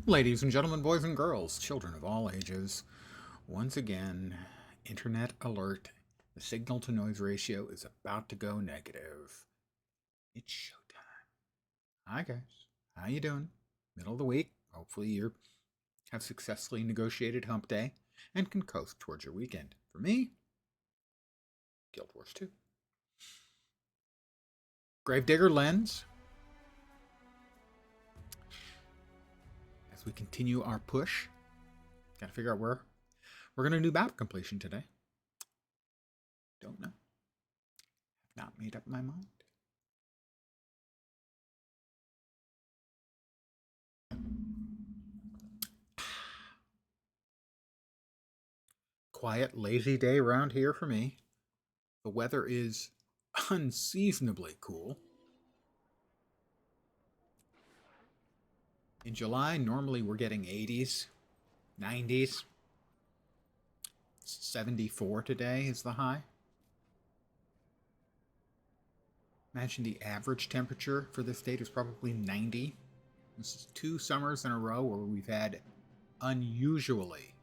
Ladies and gentlemen, boys and girls, children of all ages, once again, internet alert. The signal to noise ratio is about to go negative. It's showtime. Hi guys, how you doing? Middle of the week. Hopefully you have successfully negotiated hump day and can coast towards your weekend. For me, Guild Wars 2. Gravedigger Lens. As we continue our push, gotta figure out where we're gonna do map completion today. Don't know. Have not made up my mind. Quiet, lazy day around here for me. The weather is unseasonably cool. In July, normally we're getting 80s, 90s. 74 today is the high. Imagine the average temperature for this date is probably 90. This is 2 summers in a row where we've had unusually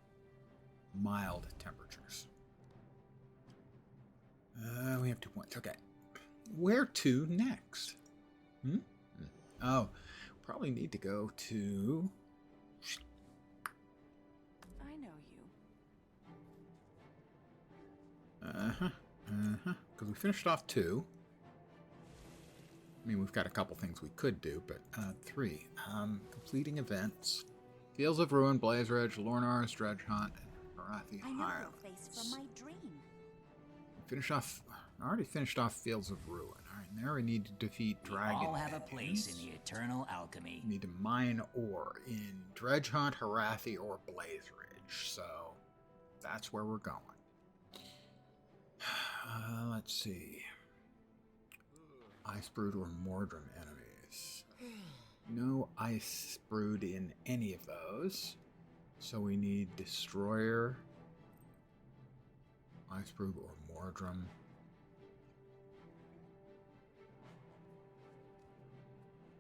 mild temperatures. We have 2 points. Okay. Where to next? Oh, probably need to go to... I know you. Because we finished off 2. I mean, we've got a couple things we could do, but 3. Completing events. Fields of Ruin, Blaze Ridge, Lornar's Dredge Hunt, and Arathi I know Highlands. your face from my dream. I already finished off Fields of Ruin. Alright, now we need to defeat Dragon. We all have a place in the eternal alchemy. We need to mine ore in Dredge Hunt, Harathi, or Blaze Ridge. So, that's where we're going. Let's see. Ice Brood or Mordrim enemies. No Ice Brood in any of those. So we need Destroyer, Ice Brood or Mordrim.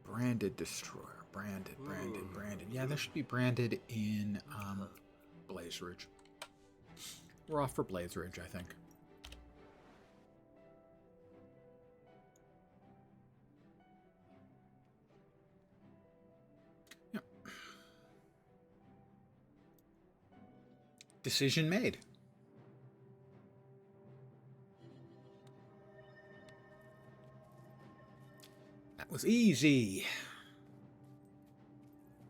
Branded Destroyer. Branded. Yeah, there should be branded in Blaze Ridge. We're off for Blaze Ridge, I think. Yep. Decision made. That was easy.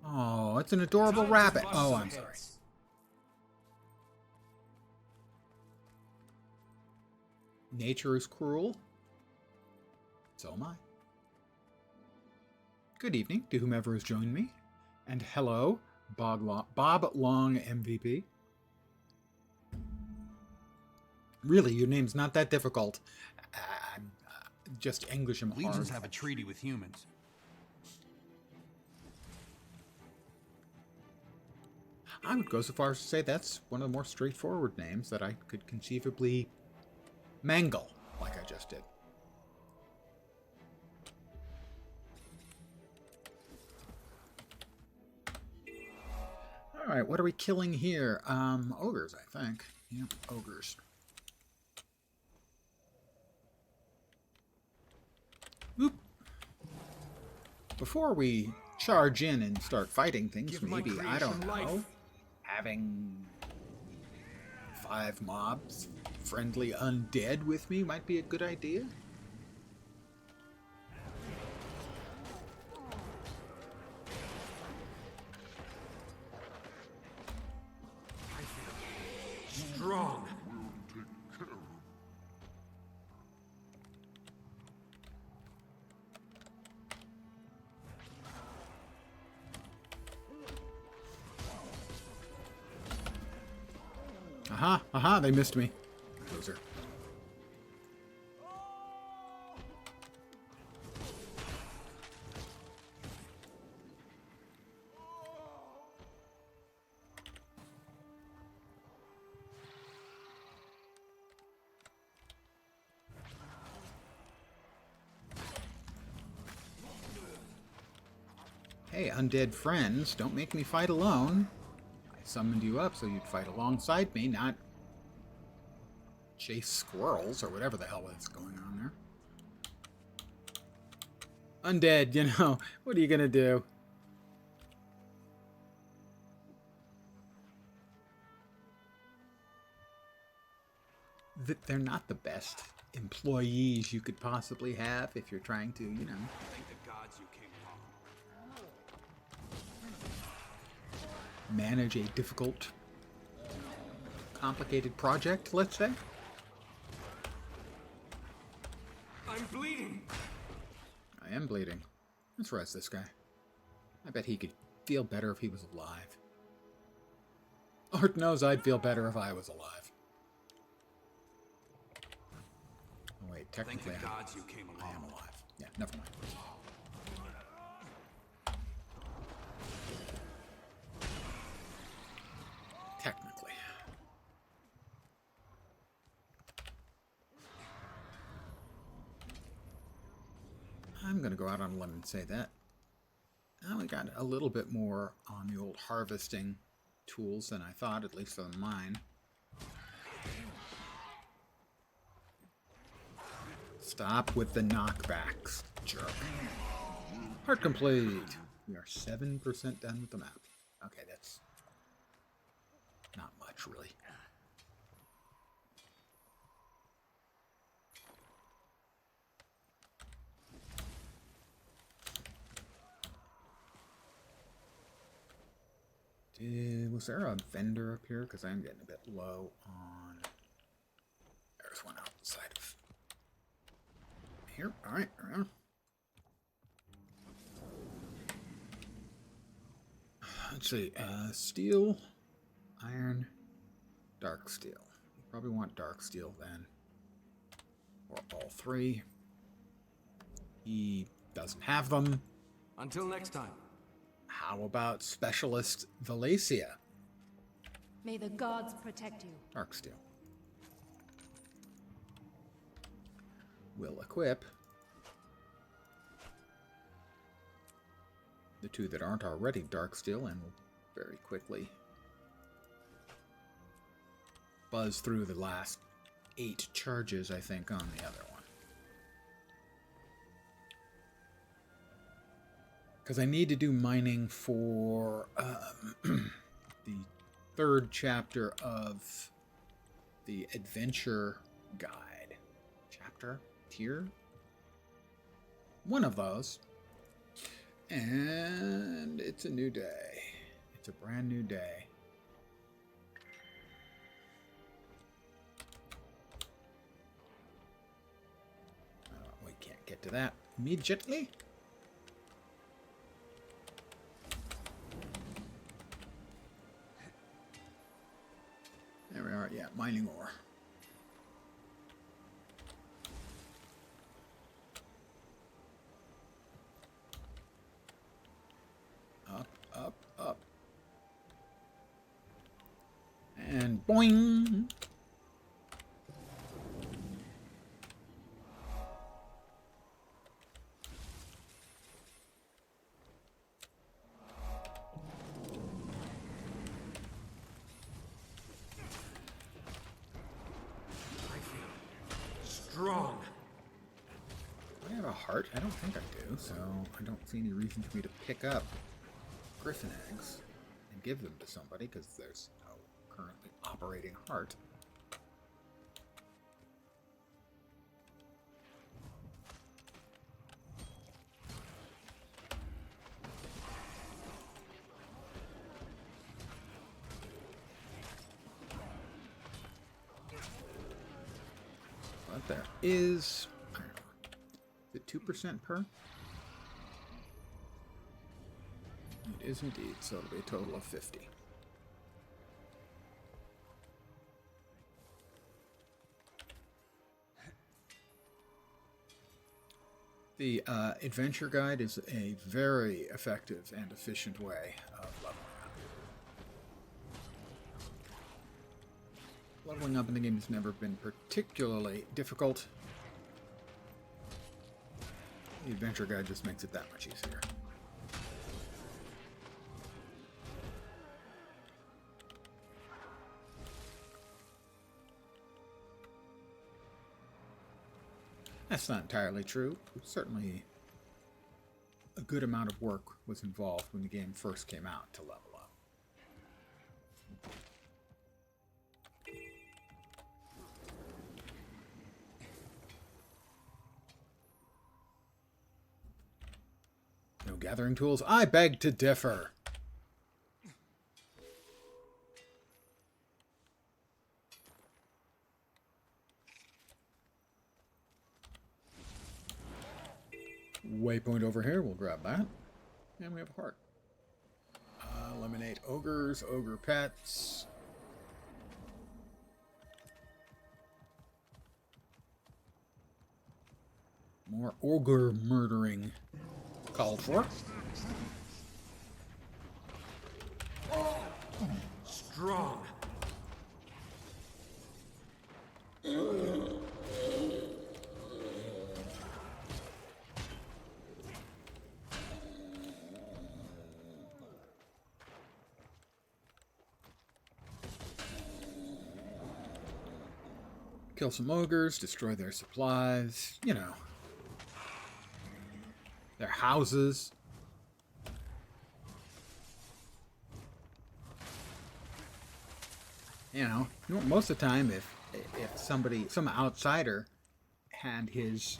Oh, it's an adorable rabbit. Oh, I'm sorry. Nature is cruel. So am I. Good evening to whomever has joined me. And hello, Bob Long MVP. Really, your name's not that difficult. Just English and hard. Legions have a treaty with humans. I would go so far as to say that's one of the more straightforward names that I could conceivably mangle, like I just did. Alright, what are we killing here? Ogres, I think. Yep, ogres. Oop. Before we charge in and start fighting things, maybe, I don't know, having 5 mobs, friendly undead with me might be a good idea. Strong. Aha, they missed me. Loser. Hey, undead friends, don't make me fight alone. I summoned you up so you'd fight alongside me, not chase squirrels or whatever the hell is going on there. Undead, you know, what are you gonna do? They're not the best employees you could possibly have if you're trying to, you know, Thank the gods you came along. manage a difficult, complicated project, let's say. I'm bleeding. I am bleeding. Let's rest this guy. I bet he could feel better if he was alive. Lord knows I'd feel better if I was alive. Oh wait, technically Thank the gods you came I am along. alive. Yeah, never mind. Technically. I'm going to go out on a limb and say that. Now we got a little bit more on the old harvesting tools than I thought, at least on mine. Stop with the knockbacks, jerk. Heart complete. We are 7% done with the map. Okay, that's not much, really. Was there a vendor up here? Because I'm getting a bit low on... There's one outside of... Here, alright, around. Let's see, steel, iron, dark steel. You probably want dark steel then. Or all three. He doesn't have them. Until next time. How about Specialist Valencia? May the gods protect you. Dark steel. Will equip the two that aren't already dark steel, and will very quickly buzz through the last 8 charges, I think, on the other one. Because I need to do mining for the 3rd chapter of the adventure guide. Chapter? Tier? One of those. And it's a new day. It's a brand new day. We can't get to that immediately. There we are, yeah, mining ore. Up, up, up. And boing! Strong. Do I have a heart? I don't think I do, so I don't see any reason for me to pick up griffin eggs and give them to somebody, because there's no currently operating heart. But there is, I don't know, is it 2% per? It is indeed, so it'll be a total of 50. The adventure guide is a very effective and efficient way of leveling up. Leveling up in the game has never been particularly difficult. The adventure guide just makes it that much easier. That's not entirely true. Certainly a good amount of work was involved when the game first came out to level up. No gathering tools? I beg to differ. Waypoint over here, we'll grab that. And we have a heart. Eliminate ogres, ogre pets. More ogre murdering called for. Strong. Kill some ogres, destroy their supplies, you know. Their houses. You know, most of the time if somebody, some outsider and his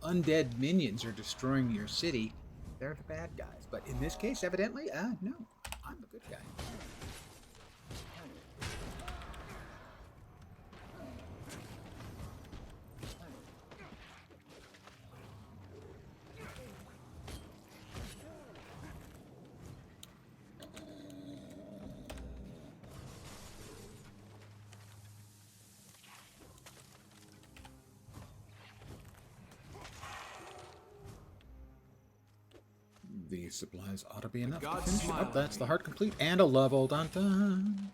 undead minions are destroying your city, they're the bad guys. But in this case, evidently, no, I'm the good guy. These supplies ought to be enough to finish it up. That's the heart complete and a level. Dun dun.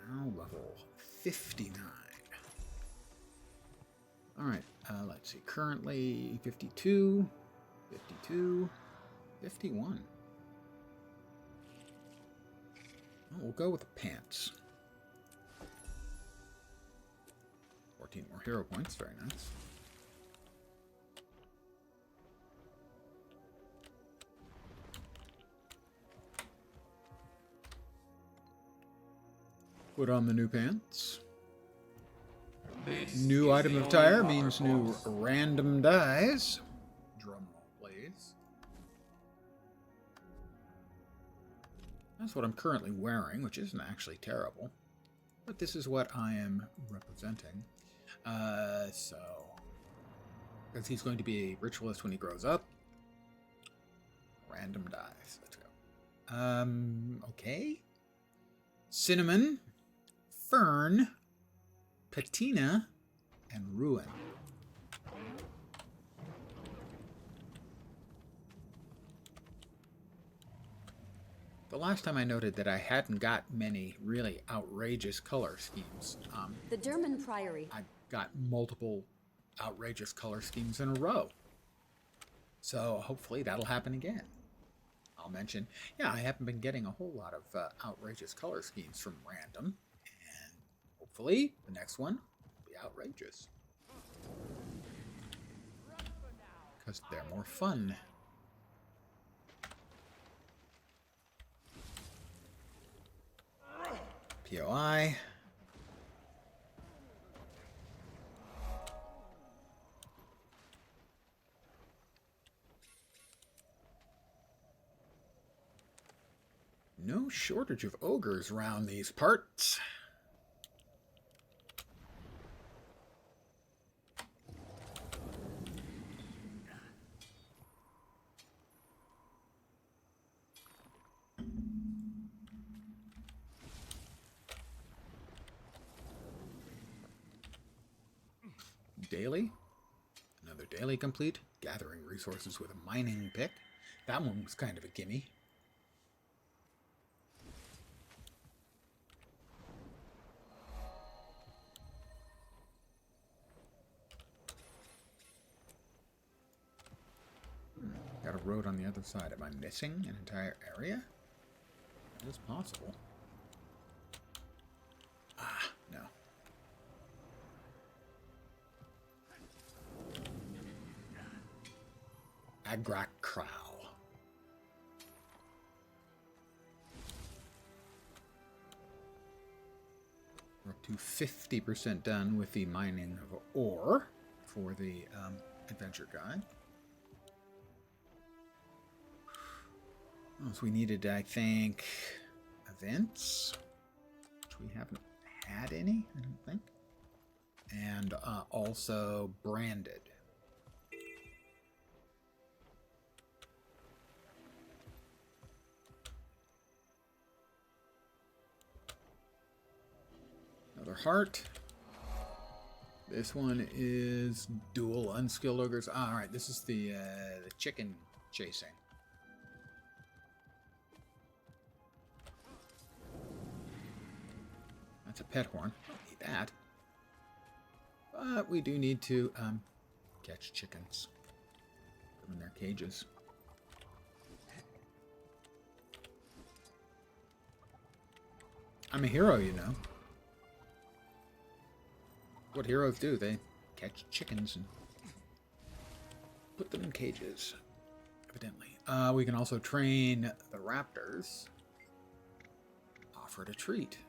Now level 59. Alright, let's see. Currently 52, 52, 51. Oh, we'll go with the pants. 14 more hero points. Very nice. Put on the new pants. New item of attire means new random dies. Drum roll, please. That's what I'm currently wearing, which isn't actually terrible. But this is what I am representing. Because he's going to be a ritualist when he grows up. Random dies. Let's go. Okay. Cinnamon. Fern, Patina, and Ruin. The last time I noted that I hadn't got many really outrageous color schemes. The German Priory. I got multiple outrageous color schemes in a row. So hopefully that'll happen again. I'll mention, yeah, I haven't been getting a whole lot of outrageous color schemes from random. Hopefully, the next one will be outrageous. Because they're more fun. POI. No shortage of ogres around these parts. Daily. Another daily complete. Gathering resources with a mining pick. That one was kind of a gimme. Got a road on the other side. Am I missing an entire area? It is possible. Ah, no. Agrak Crow. We're up to 50% done with the mining of ore for the adventure guide. So we needed, I think, events, which we haven't had any, I don't think. And also branded. Another heart. This one is dual unskilled ogres. Ah, all right, this is the chicken chasing. That's a pet horn. Don't need that. But we do need to catch chickens. Put them in their cages. I'm a hero, you know. What heroes do, they catch chickens and put them in cages, evidently. We can also train the raptors. Offer it a treat.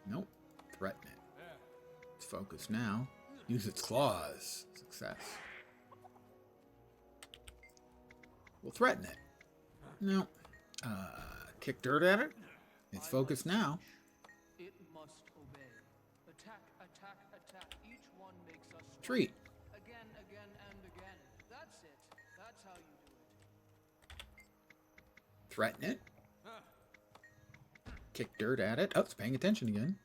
Nope. Threaten it. It's focused now. Use its claws. Success. We'll threaten it. No. Kick dirt at it. It's focused now. It must obey. Attack, attack, attack. Each one makes us strong. Treat. Again, again, and again. That's it. That's how you do it. Threaten it. Kick dirt at it. Oh, it's paying attention again.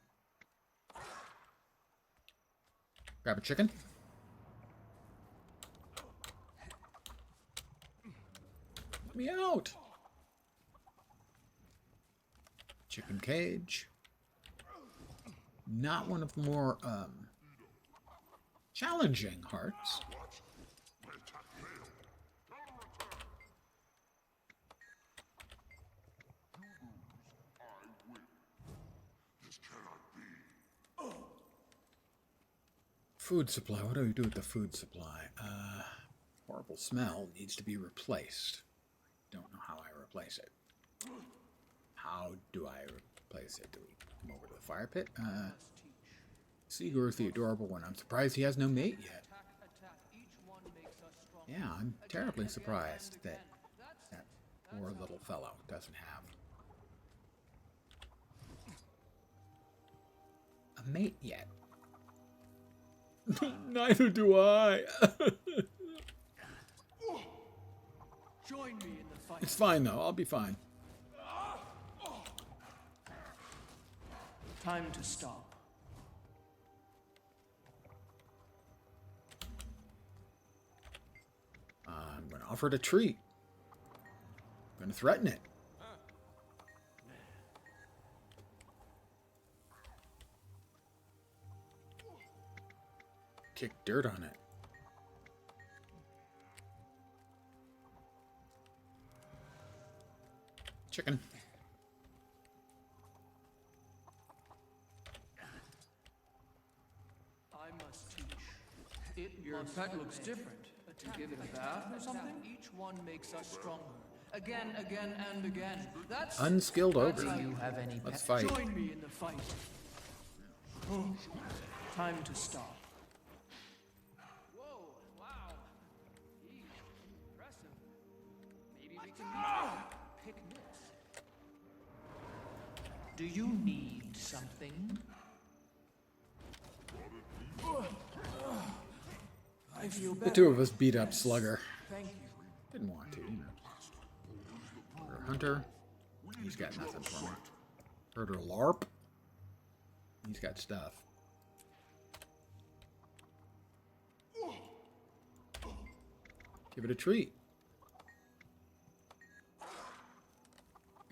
Grab a chicken. Let me out. Chicken cage. Not one of the more challenging hearts. Food supply. What do we do with the food supply? Horrible smell needs to be replaced. Don't know how I replace it. How do I replace it? Do we come over to the fire pit? Seagor's the adorable one. I'm surprised he has no mate yet. Yeah, I'm terribly surprised that that poor little fellow doesn't have a mate yet. Neither do I. Join me in the fight. It's fine though. I'll be fine. Time to stop. I'm going to offer it a treat. I'm going to threaten it. Kick dirt on it. Chicken. I must teach. Your pet looks different. To give it a bath or something? Each one makes us stronger. Again, again, and again. That's Unskilled ogre. Do you have any Let's fight. Join me in the fight. Time to stop. Whoa, wow. Impressive. Maybe we can pick this. Do you need something? I feel better. The two of us beat up Slugger. Thank you. Didn't want to, you know. Herder Hunter. He's got nothing for me. Herder Larp. He's got stuff. Give it a treat.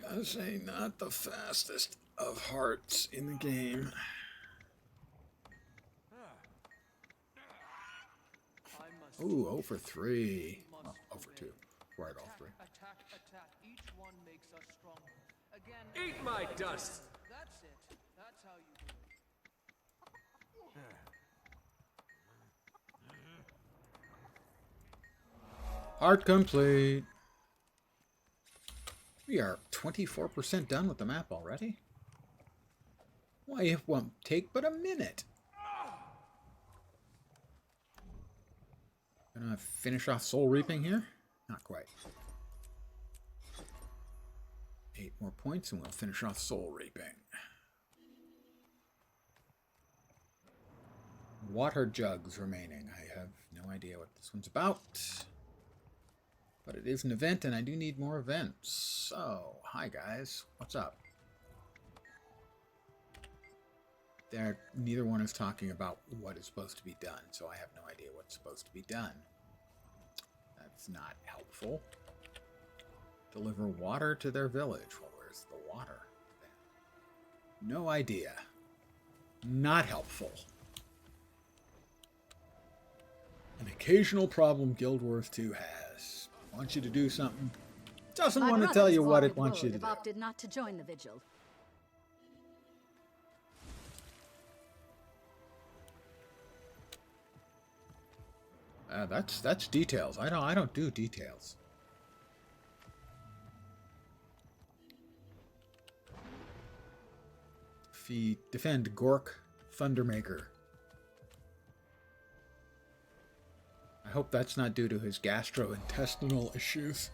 Gotta say, not the fastest of hearts in the game. Ooh, 0 for 3. Oh, 0 for 2. Right, all 3. Attack, attack. Each one makes us stronger. Again. Eat my dust! That's it. That's how you do it. Art complete. We are 24% done with the map already. Why, it won't take but a minute. Gonna finish off Soul Reaping here? Not quite. 8 more points and we'll finish off Soul Reaping. Water jugs remaining. I have no idea what this one's about. But it is an event, and I do need more events. So, hi guys. What's up? Neither one is talking about what is supposed to be done, so I have no idea what's supposed to be done. That's not helpful. Deliver water to their village. Well, where's the water then? No idea. Not helpful. An occasional problem Guild Wars 2 has. Wants you to do something. Doesn't want to tell you what it wants you to do. Opted not to join the vigil. That's details. I don't do details. Defend Gork Thundermaker. I hope that's not due to his gastrointestinal issues.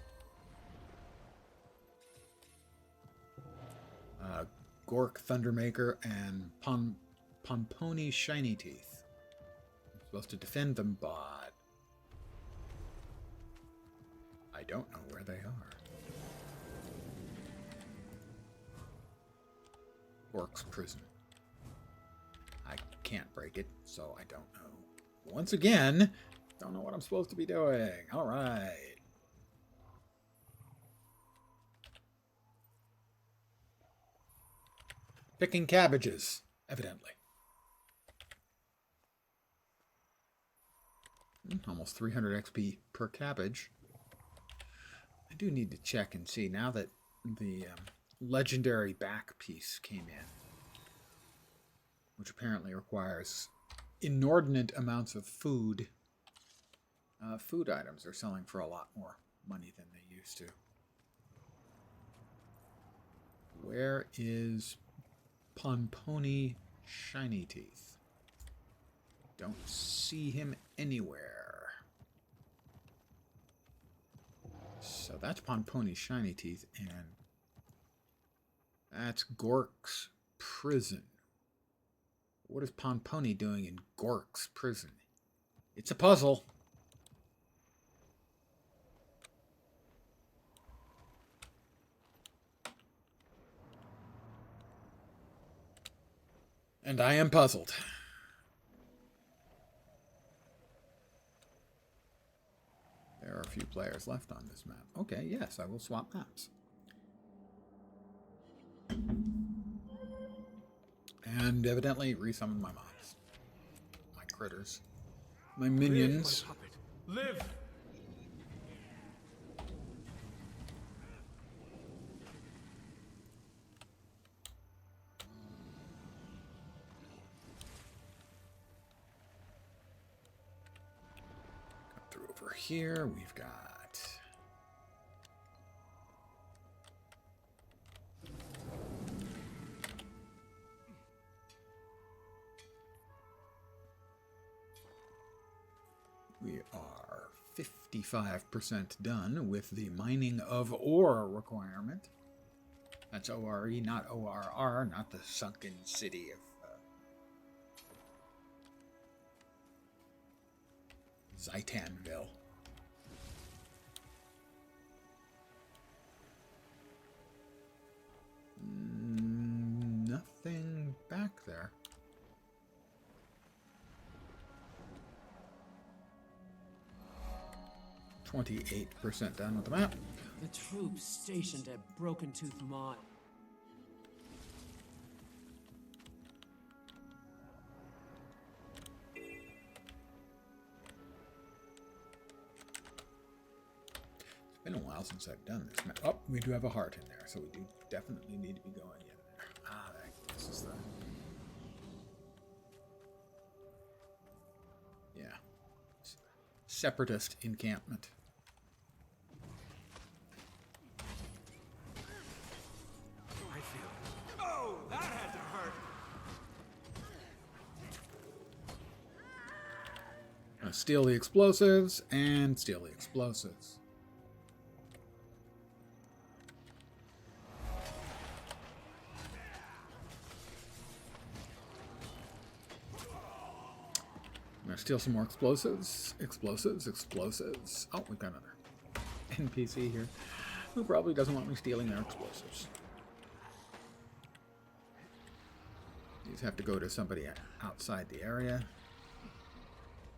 Gork Thundermaker and Pomponi Shiny Teeth. I'm supposed to defend them, but I don't know where they are. Gork's prison. I can't break it, so I don't know. Once again, don't know what I'm supposed to be doing. All right. Picking cabbages, evidently. Almost 300 XP per cabbage. I do need to check and see now that the legendary back piece came in, which apparently requires inordinate amounts of food. Food items are selling for a lot more money than they used to. Where is Pomponi Shiny Teeth? Don't see him anywhere. So that's Pomponi Shiny Teeth, and that's Gork's prison. What is Pomponi doing in Gork's prison? It's a puzzle. And I am puzzled. There are a few players left on this map. Okay, yes, I will swap maps. And evidently resummon my mobs. My critters. My minions. Live! Through over here, we've got we are 55% done with the mining of ore requirement. That's ORE, not ORR, not the sunken city of Zitanville. Nothing back there. %28 done with the map. The troops stationed at Broken Tooth Mine. It's been a while since I've done this map. Oh, we do have a heart in there, so we do definitely need to be going in there. Ah, this is the... Yeah. Separatist encampment. Gonna steal the explosives and steal the explosives. I'm gonna steal some more explosives. Explosives. Oh, we've got another NPC here who probably doesn't want me stealing their explosives. These have to go to somebody outside the area.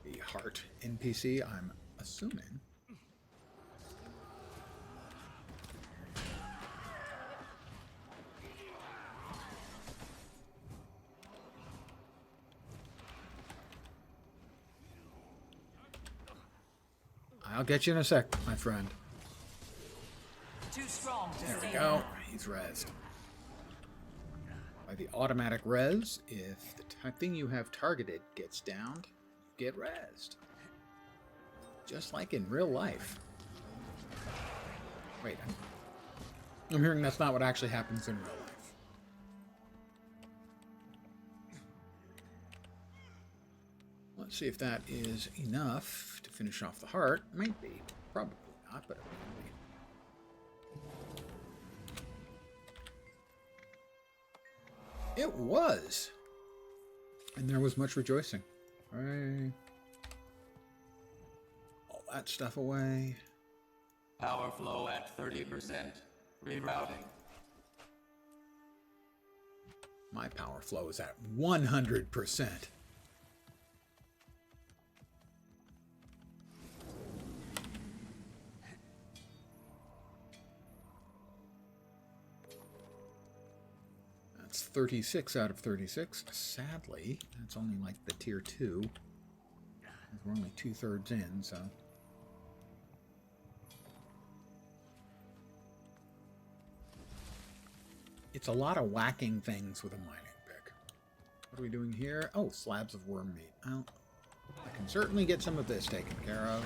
The heart NPC, I'm assuming. I'll get you in a sec, my friend. Too strong to There we stay go. down. He's rezzed. By the automatic res, if the thing you have targeted gets downed, you get rezzed. Just like in real life. Wait, I'm hearing that's not what actually happens in real life. Let's see if that is enough to finish off the heart. Might be. Probably not, but it might be. It was. And there was much rejoicing. Right. All that stuff away. Power flow at 30%. Rerouting. My power flow is at 100%. That's 36 out of 36. Sadly, that's only like the tier 2. We're only 2/3 in, so. It's a lot of whacking things with a mining pick. What are we doing here? Oh, slabs of worm meat. Well, I can certainly get some of this taken care of.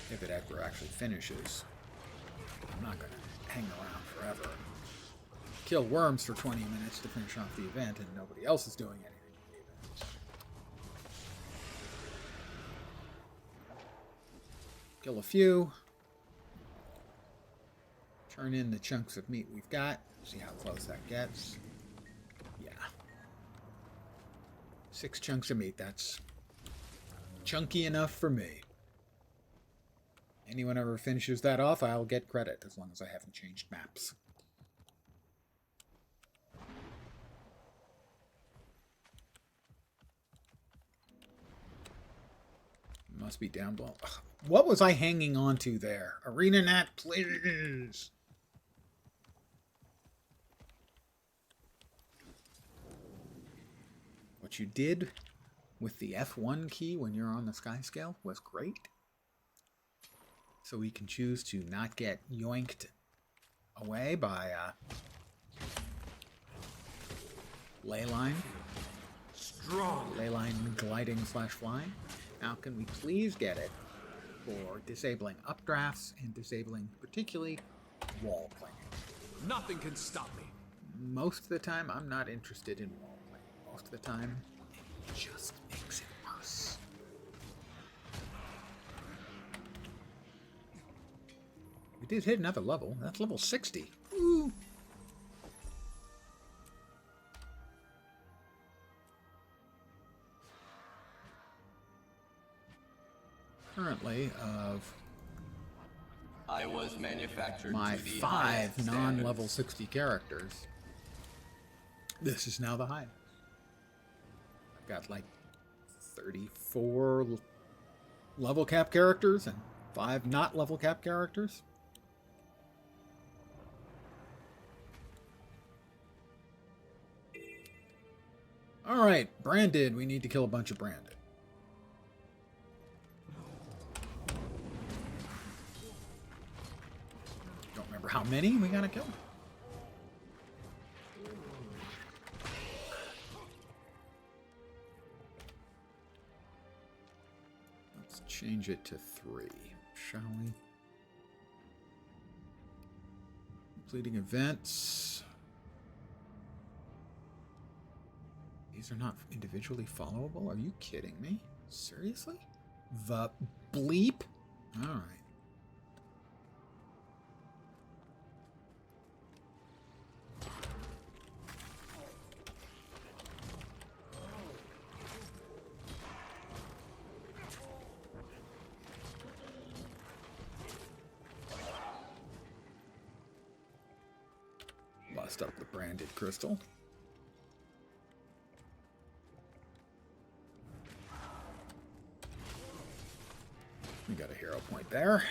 If it ever actually finishes. I'm not going to hang around forever. Kill worms for 20 minutes to finish off the event, and nobody else is doing anything. Kill a few. Turn in the chunks of meat we've got. See how close that gets. Yeah. 6 chunks of meat. That's chunky enough for me. Anyone ever finishes that off, I'll get credit, as long as I haven't changed maps. Must be down below. Ugh, what was I hanging on to there? ArenaNet, please! What you did with the F1 key when you're on the sky scale was great. So we can choose to not get yoinked away by leyline. Strong. Leyline gliding / flying. Now can we please get it for disabling updrafts and disabling particularly wall clinging. Nothing can stop me. Most of the time I'm not interested in wall clinging. Most of the time it just makes it worse. We did hit another level. That's level 60. Woo! Currently, of I was manufactured my to the 5 highest non-level standards. 60 characters, this is now the highest. I've got like 34 level cap characters and 5 not level cap characters. Alright, branded. We need to kill a bunch of branded. Don't remember how many we gotta kill. Let's change it to 3, shall we? Completing events. These are not individually followable? Are you kidding me? Seriously? The bleep? Alright. Bust up the branded crystal. We got a hero point there.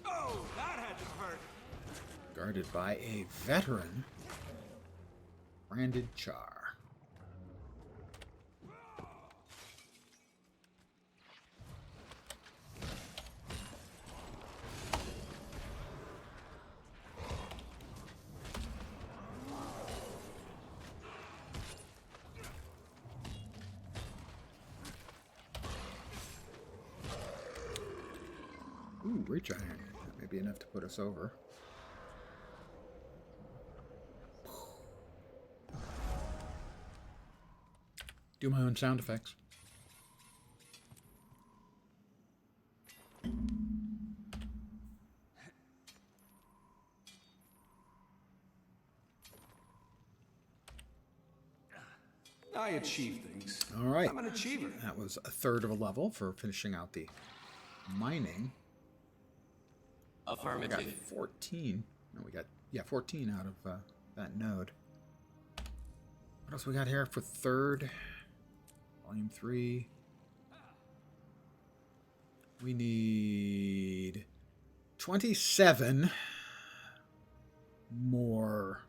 Oh, that had to hurt. Guarded by a veteran. Branded Char. Ooh, Reach Iron. That may be enough to put us over. Do my own sound effects. I achieve things. All right. I'm an achiever. That was a third of a level for finishing out the mining. We got Affirmative. 14. No, we got, 14 out of that node. What else we got here for third? Volume 3. We need 27 more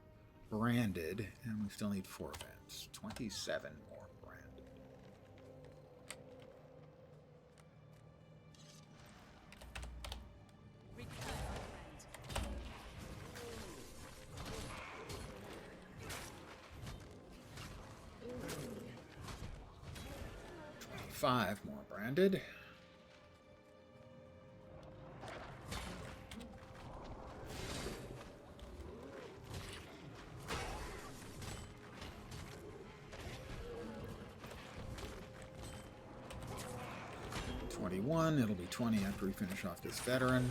branded, and we still need 4 events. 27 more branded. Five more branded. It'll be 20 after we finish off this veteran.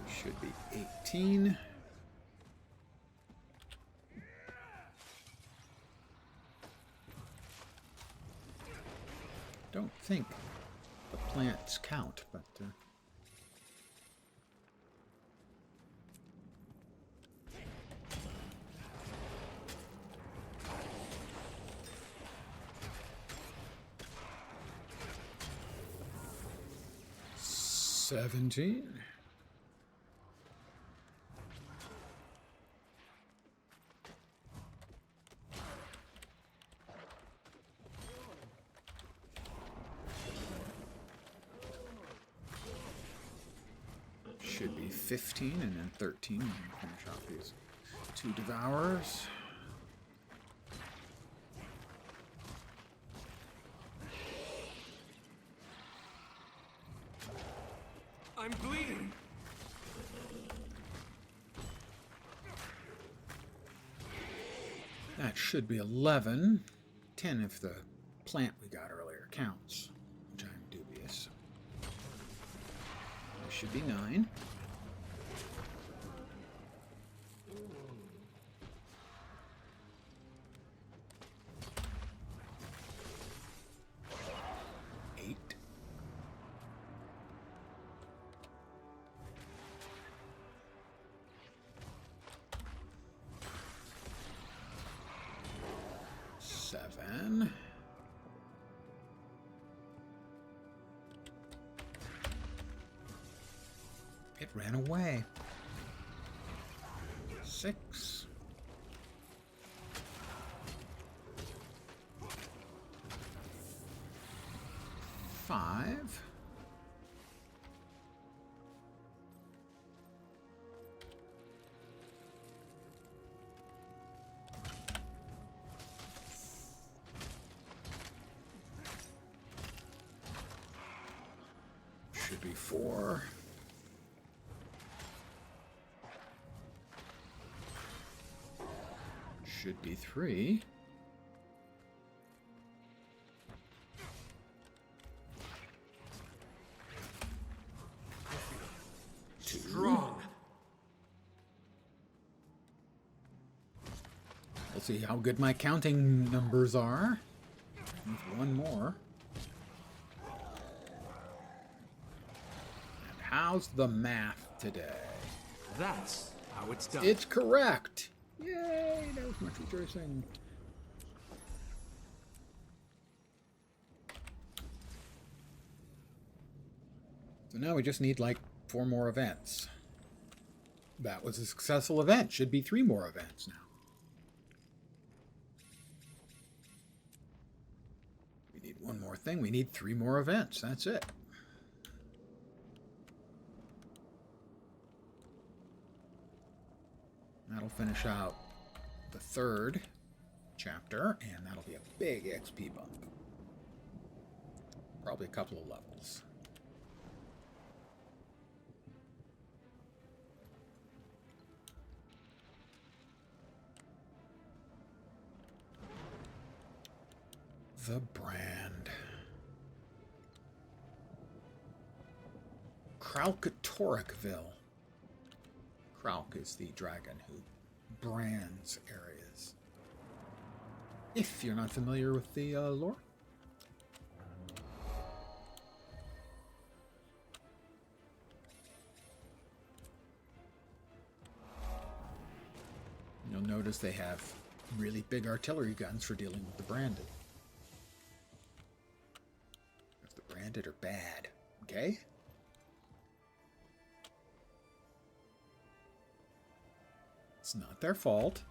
Should be 18. Don't think the plants count, but $17. Should be 15 and then 13 when we finish off these 2 devourers. I'm bleeding. That should be 11. 10 if the plant we got earlier counts, which I'm dubious. There should be 9. Seven. It ran away. 6. 5. Should be 4. Should be 3. Strong. We'll see how good my counting numbers are. With one more. And how's the math today? That's how it's done. It's correct! Yay! That was much rejoicing. So now we just need like 4 more events. That was a successful event. Should be 3 more events now. We need one more thing. We need 3 more events. That's it. That'll finish out the 3rd chapter, and that'll be a big XP bump. Probably a couple of levels. The brand. Kralkatorikville. Kralk is the dragon who brands areas. If you're not familiar with the lore. You'll notice they have really big artillery guns for dealing with the branded. If the branded are bad, okay? It's not their fault.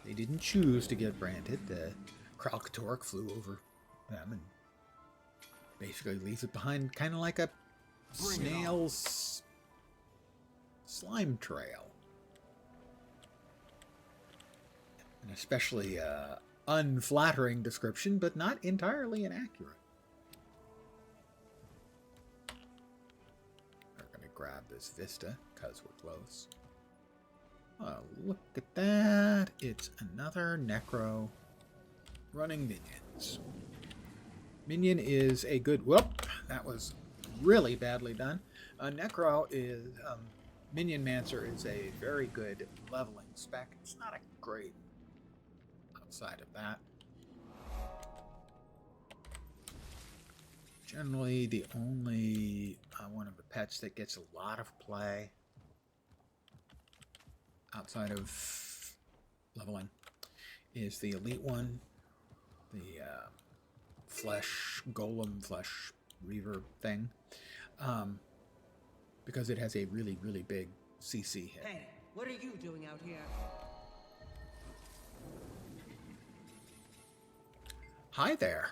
They didn't choose to get branded. The Kralkatork flew over them and basically leaves it behind, kind of like a snail's slime trail. An especially unflattering description, but not entirely inaccurate. We're going to grab this vista because we're close. Oh, look at that. It's another Necro running minions. Minion is a good... Whoop! That was really badly done. Necro is... Minion Mancer is a very good leveling spec. It's not a great outside of that. Generally, the only one of the pets that gets a lot of play outside of leveling is the elite one, the flesh golem, flesh reaver thing, because it has a really, really big CC hit. Hey, what are you doing out here? Hi there,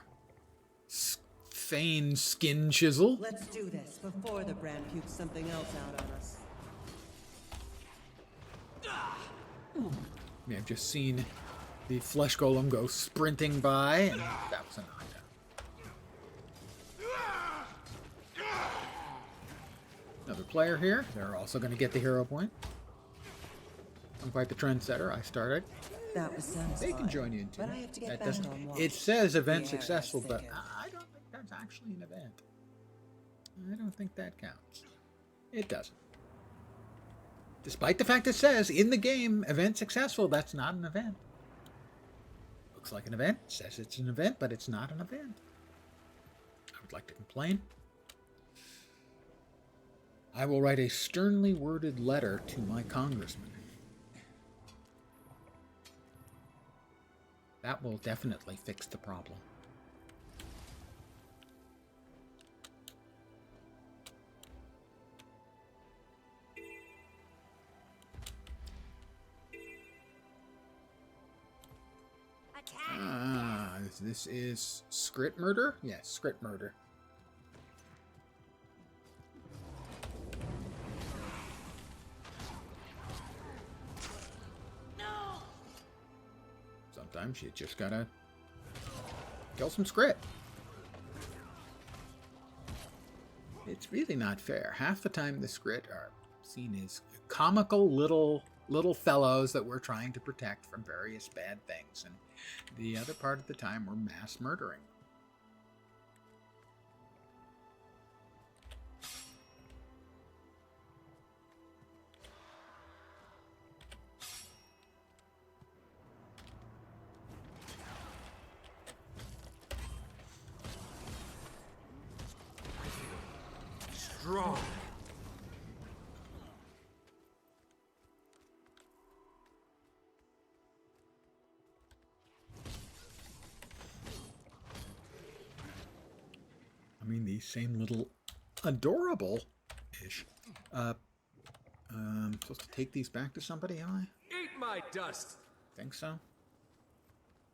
Thane Skin Chisel. Let's do this before the brand pukes something else out on us. I've just seen the flesh golem go sprinting by, and that was a knockdown. Another player here. They're also going to get the hero point. I'm quite the trendsetter. I started. That was satisfying. They can join you in too. But I have to get That back doesn't. on watch. It says event The air successful, is but thicker. I don't think that's actually an event. I don't think that counts. It doesn't. Despite the fact it says in the game, event successful, that's not an event. Looks like an event, says it's an event, but it's not an event. I would like to complain. I will write a sternly worded letter to my congressman. That will definitely fix the problem. This is Skrit Murder? Yes, Skrit Murder. No! Sometimes you just gotta kill some Skrit. It's really not fair. Half the time the Skrit are seen as comical little fellows that we're trying to protect from various bad things, and the other part of the time we're mass murdering. Strong. I mean, these same little adorable-ish. Supposed to take these back to somebody, am I? Eat my dust. Think so.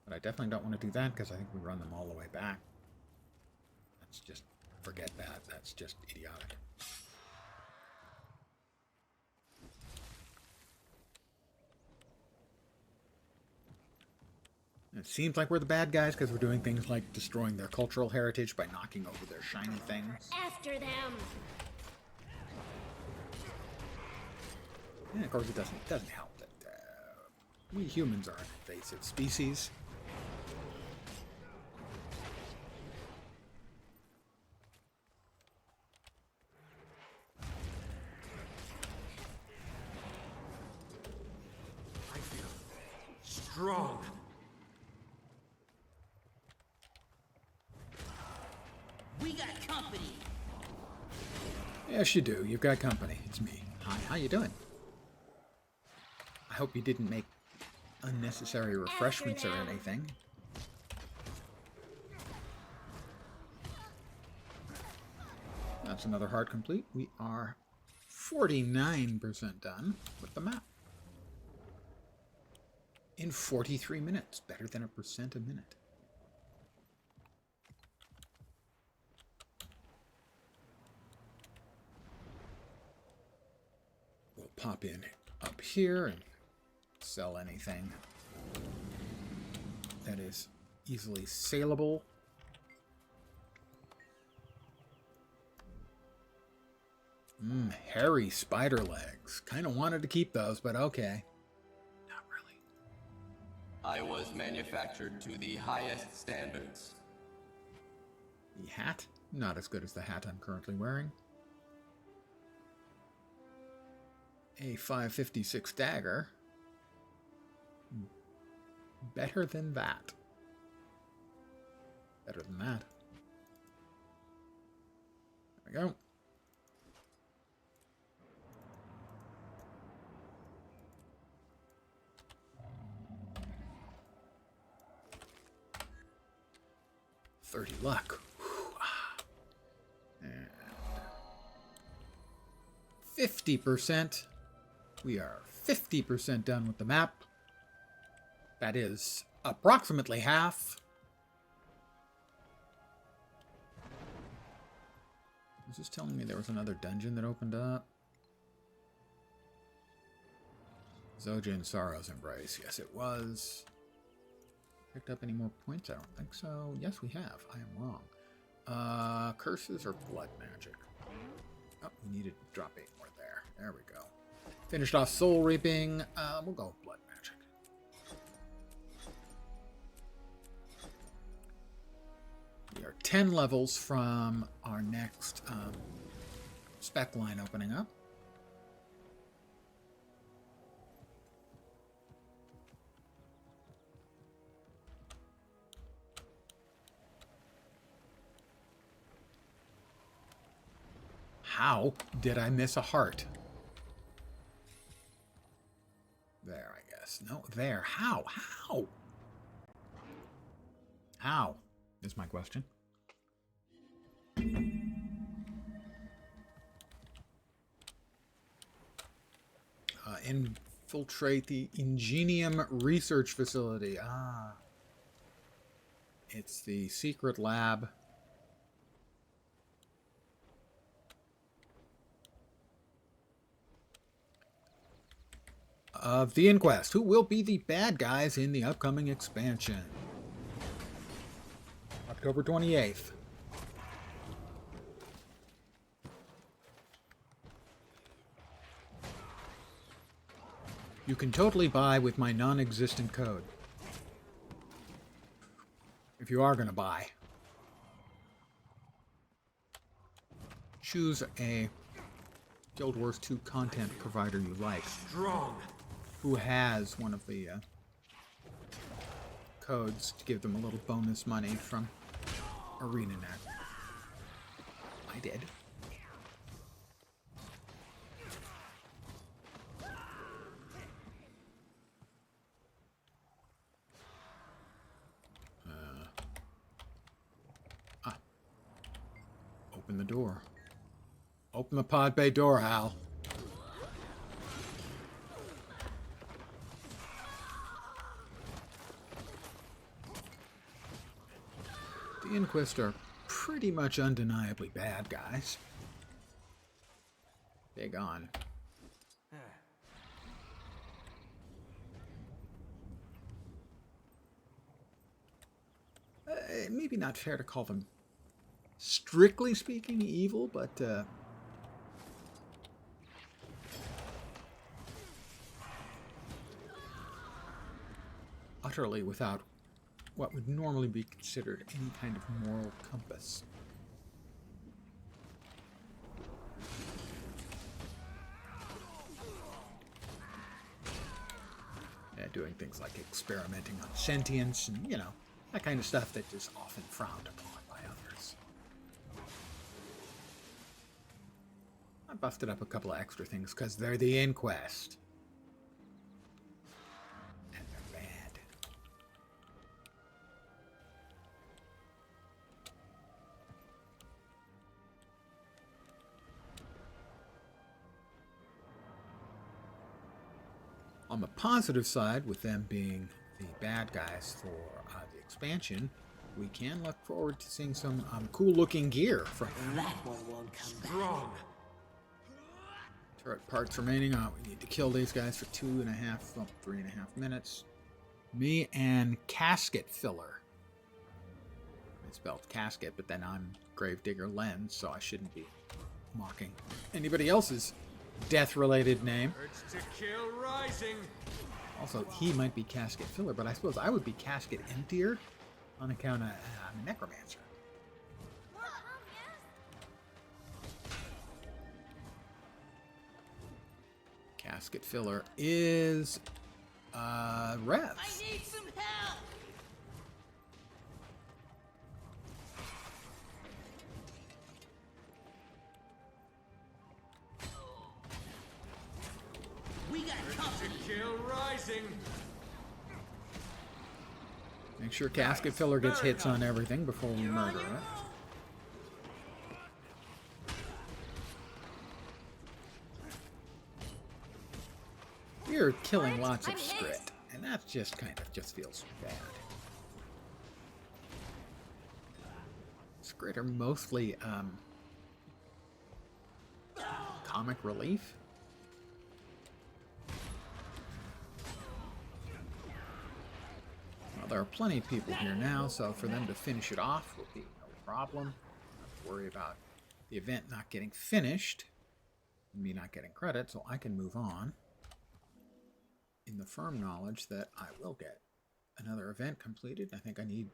But I definitely don't want to do that because I think we run them all the way back. Let's just forget that. That's just idiotic. It seems like we're the bad guys because we're doing things like destroying their cultural heritage by knocking over their shiny things. After them! And of course, it doesn't help that we humans are an invasive species. I feel strong. We got company. Yes, you do. You've got company. It's me. Hi, how you doing? I hope you didn't make unnecessary refreshments or anything. That's another hard complete. We are 49% done with the map. In 43 minutes. Better than 1% a minute. We'll pop in up here and sell anything that is easily saleable. Hairy spider legs. Kind of wanted to keep those, but okay. Not really. I was manufactured to the highest standards. The hat? Not as good as the hat I'm currently wearing. A 556 dagger. Better than that. Better than that. There we go. $30 luck. 50%. We are 50% done with the map. That is approximately half. Was this telling me there was another dungeon that opened up? Zojin Sorrow's Embrace. Yes, it was. Picked up any more points? I don't think so. Yes, we have. I am wrong. Curses or blood magic? Oh, we needed to drop 8 more there. There we go. Finished off Soul Reaping. We'll go with blood magic. We are 10 levels from our next spec line opening up. How did I miss a heart? There, I guess. No, there. How? How? How is my question. Infiltrate the Ingenium Research Facility. Ah. It's the secret lab. Of the Inquest, who will be the bad guys in the upcoming expansion. October 28th. You can totally buy with my non-existent code. If you are going to buy. Choose a Guild Wars 2 content provider you like. Strong. Who has one of the codes to give them a little bonus money from ArenaNet. I did. Open the door. Open the pod bay door, Hal. The Inquest are pretty much undeniably bad guys. Big on. Maybe not fair to call them, strictly speaking, evil, but utterly without what would normally be considered any kind of moral compass. Yeah, doing things like experimenting on sentience and, you know, that kind of stuff that is often frowned upon by others. I busted up a couple of extra things because they're the Inquest. And they're bad. On the positive side, with them being the bad guys for the expansion, we can look forward to seeing some cool-looking gear from them. That one won't come back. Strong. Turret parts remaining. We need to kill these guys for 3.5 minutes. Me and Casket Filler. It's spelled casket, but then I'm Gravedigger Lens, so I shouldn't be mocking anybody else's death-related name. Urge to kill rising. Also, he might be Casket Filler, but I suppose I would be Casket Emptier on account of I'm a Necromancer. Casket Filler is Rev. I need some help. We got company. To kill rising. Make sure Casket Filler gets hits on everything before we murder it. We're killing lots of Skrit, and that just kind of feels bad. Skrit are mostly comic relief. Well, there are plenty of people here now, so for them to finish it off will be no problem. Not to worry about the event not getting finished, and me not getting credit, so I can move on in the firm knowledge that I will get another event completed. I think I need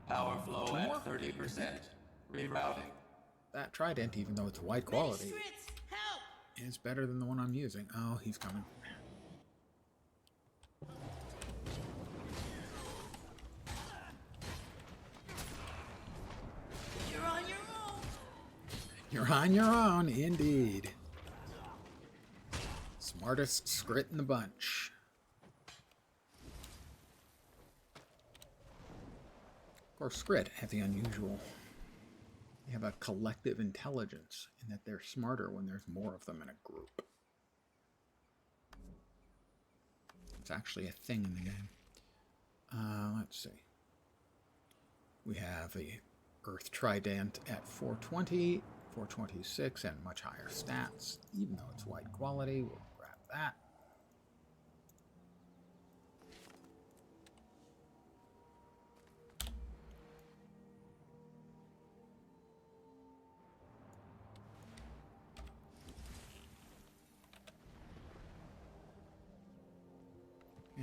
Power flow at 30%. Rerouting. that Trident, even though it's white quality, Strits, help! is better than the one I'm using. Oh, he's coming. You're on your own. You're on your own, indeed. Smartest Skrit in the bunch. Of course, Skrit have the unusual. They have a collective intelligence in that they're smarter when there's more of them in a group. It's actually a thing in the game. Let's see. We have the Earth Trident at 420, 426, and much higher stats. Even though it's white quality, we'll grab that.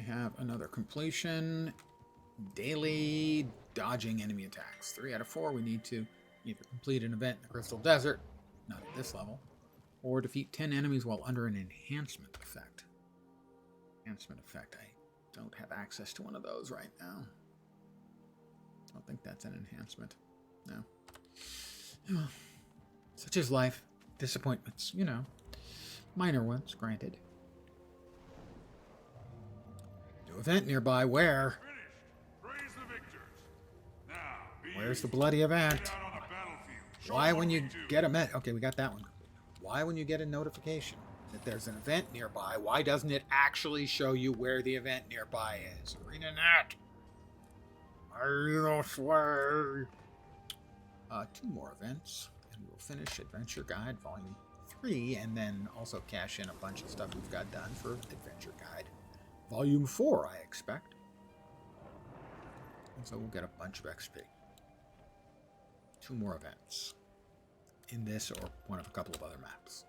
We have another completion. Daily dodging enemy attacks. 3 out of 4. We need to either complete an event in the Crystal Desert, not at this level, or defeat 10 enemies while under an enhancement effect. Enhancement effect. I don't have access to one of those right now. I don't think that's an enhancement. No. Oh, such is life. Disappointments, you know. Minor ones, granted. New event nearby. Where? Praise the victors. Now, Where's the bloody event? Why when you get a okay, we got that one. Why when you get a notification that there's an event nearby, why doesn't it actually show you where the event nearby is? ArenaNet! I swear. 2 more events, and we'll finish Adventure Guide Volume 3, and then also cash in a bunch of stuff we've got done for Adventure Guide Volume 4, I expect. And so we'll get a bunch of XP. 2 more events in this or one of a couple of other maps.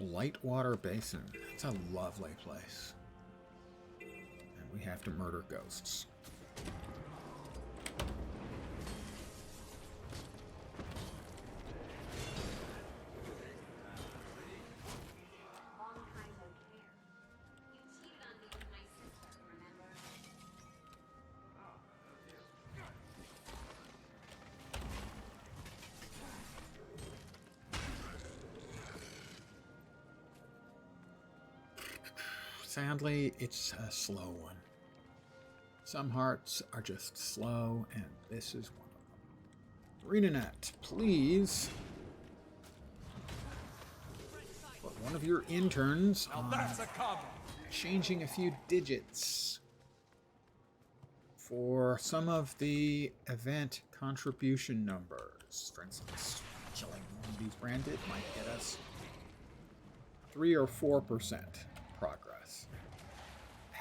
Blightwater Basin. It's a lovely place. And we have to murder ghosts. Sadly, it's a slow one. Some hearts are just slow, and this is one of them. ArenaNet, please put one of your interns on changing a few digits for some of the event contribution numbers. For instance, killing one of these branded might get us 3 or 4% progress.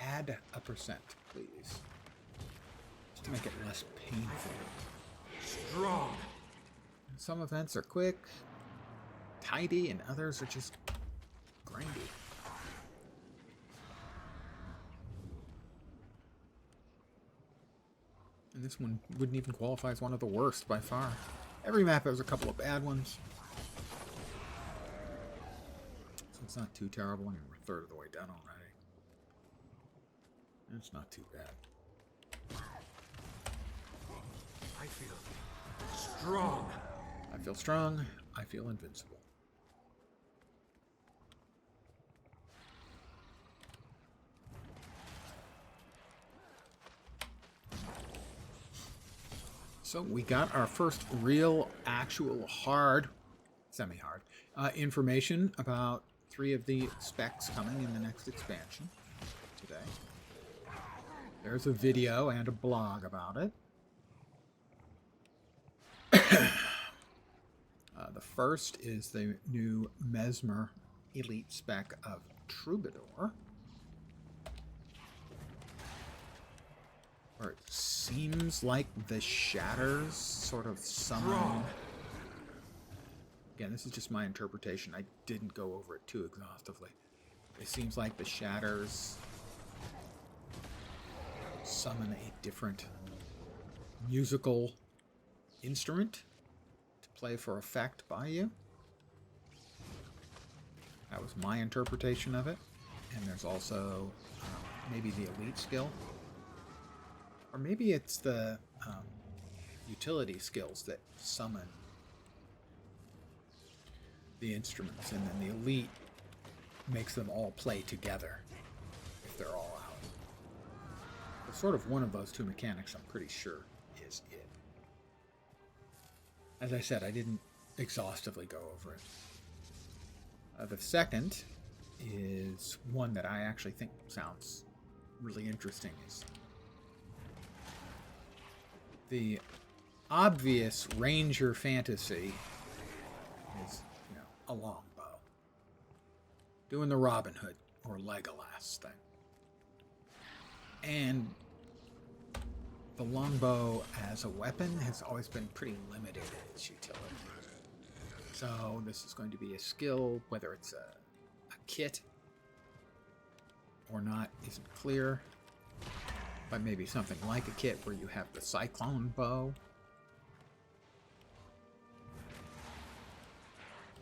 Add a percent, please. Just to make it less painful. Strong. Some events are quick, tidy, and others are just grindy. And this one wouldn't even qualify as one of the worst by far. Every map has a couple of bad ones. So it's not too terrible. I mean, we're a third of the way done already. It's not too bad. I feel strong. I feel strong. I feel invincible. So we got our first real, actual, hard, semi-hard, information about 3 of the specs coming in the next expansion today. There's a video and a blog about it. The first is the new Mesmer Elite spec of Troubadour, where it seems like the shatters sort of summon. Again, this is just my interpretation. I didn't go over it too exhaustively. It seems like the shatters summon a different musical instrument to play for effect by you. That was my interpretation of it. And there's also maybe the elite skill. Or maybe it's the utility skills that summon the instruments, and then the elite makes them all play together if they're all out. It's sort of one of those 2 mechanics, I'm pretty sure, is it. As I said, I didn't exhaustively go over it. The second is one that I actually think sounds really interesting. Is the obvious Ranger fantasy is, you know, a longbow. Doing the Robin Hood or Legolas thing. And the longbow as a weapon has always been pretty limited in its utility. So this is going to be a skill, whether it's a kit or not isn't clear, but maybe something like a kit where you have the cyclone bow.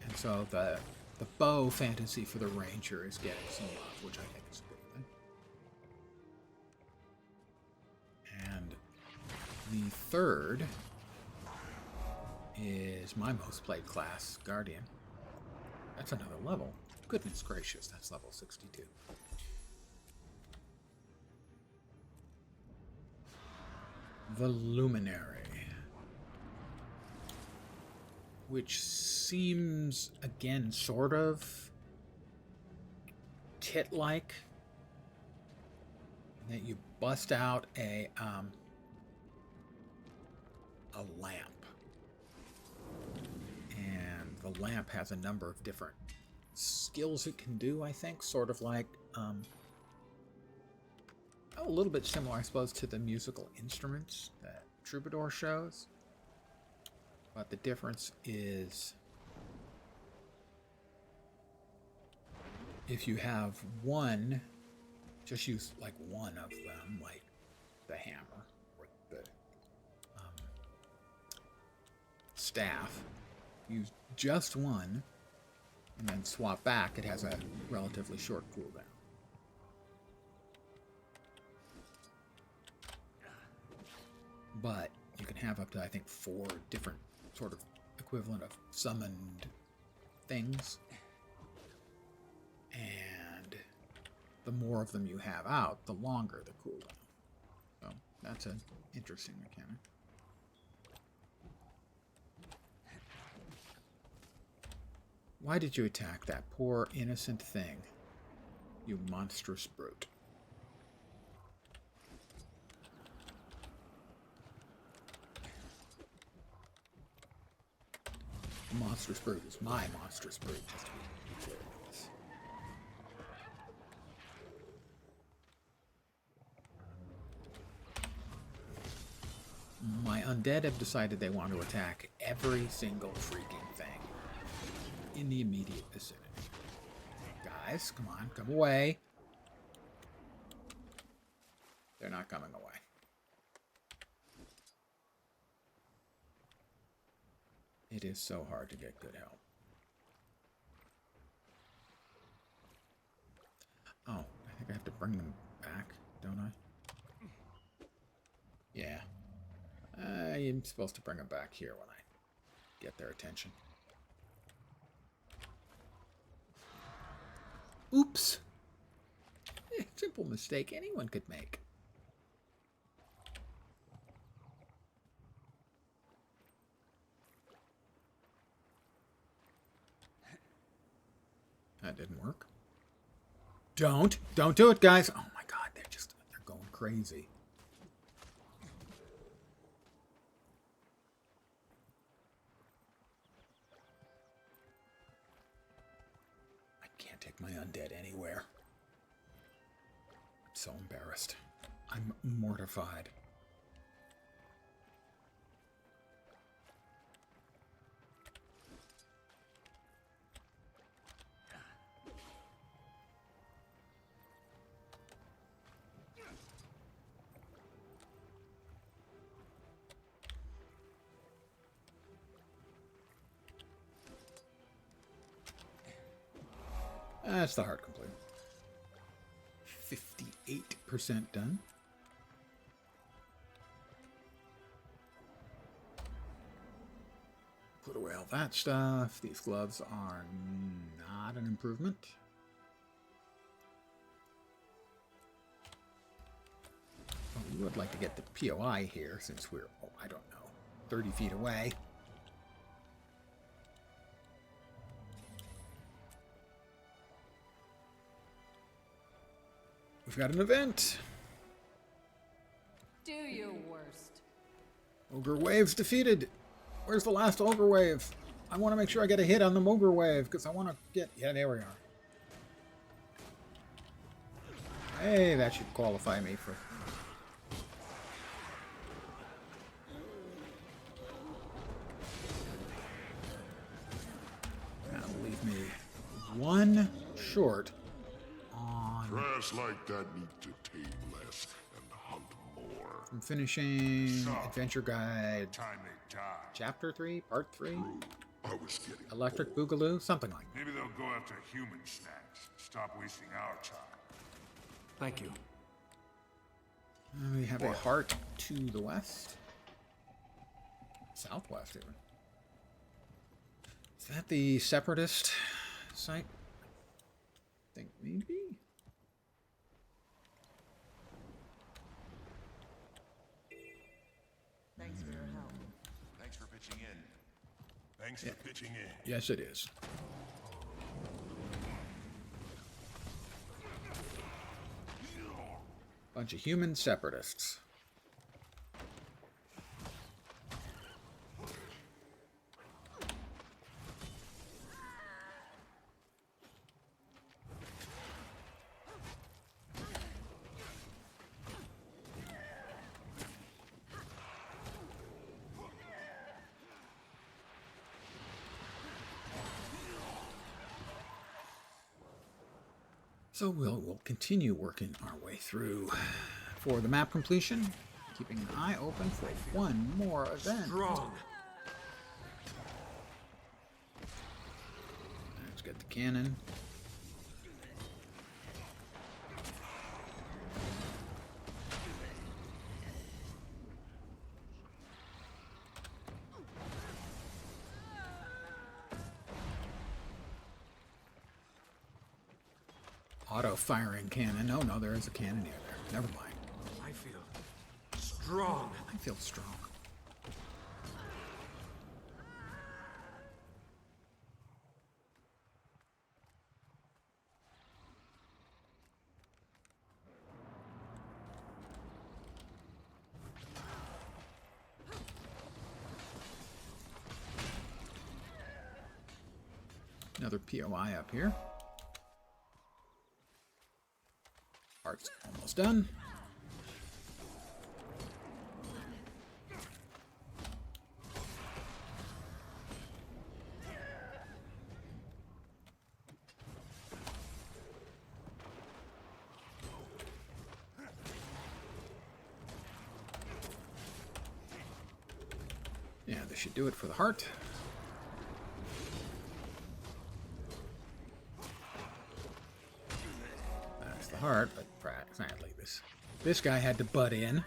And so the bow fantasy for the ranger is getting some love, which I think is a good thing. And the third is my most played class, Guardian. That's another level. Goodness gracious, that's level 62. The Luminary, which seems, again, sort of kit-like, that you bust out a lamp, and the lamp has a number of different skills it can do, I think, sort of like a little bit similar, I suppose, to the musical instruments that Troubadour shows. But the difference is if you have one, just use like one of them, like the hammer or the staff. Use just one and then swap back. It has a relatively short cooldown. But you can have up to, I think, 4 different sort of equivalent of summoned things. And the more of them you have out, the longer the cooldown. So that's an interesting mechanic. Why did you attack that poor innocent thing, you monstrous brute? Monstrous brute is my monstrous brute, just to be clear with this. My undead have decided they want to attack every single freaking thing in the immediate vicinity. Guys, come on, come away. They're not coming away. It is so hard to get good help. Oh, I think I have to bring them back, don't I? Yeah. I'm supposed to bring them back here when I get their attention. Oops! Simple mistake anyone could make. That didn't work. Don't do it, guys. Oh my god, they're going crazy. I can't take my undead anywhere. I'm so embarrassed. I'm mortified. That's the hard complete. 58% done. Put away all that stuff. These gloves are not an improvement. Well, we would like to get the POI here since we're, I don't know, 30 feet away. We've got an event. Do your worst. Ogre wave's defeated. Where's the last ogre wave? I want to make sure I get a hit on the ogre wave because I want to get... Yeah, there we are. Hey, that should qualify me for one short on Trash like that need to tame less and hunt more. from finishing Adventure Guide Time they die. Chapter 3, Part 3, I was getting Electric bored. Boogaloo, something like that. Maybe they'll go after human snacks. Stop wasting our time. Thank you. We have a heart to the west. Southwest, even. Is that the Separatist site? I think maybe? Thanks for your help. Thanks for pitching in. Thanks for pitching in. Yes, it is. Bunch of human separatists. So we'll continue working our way through for the map completion, keeping an eye open for one more event. Strong. Let's get the cannon. Auto-firing cannon. Oh no, there is a cannon near there. Never mind. I feel strong. I feel strong. Another POI up here. Part's almost done. Yeah, this should do it for the heart. That's the heart, but sadly this guy had to butt in.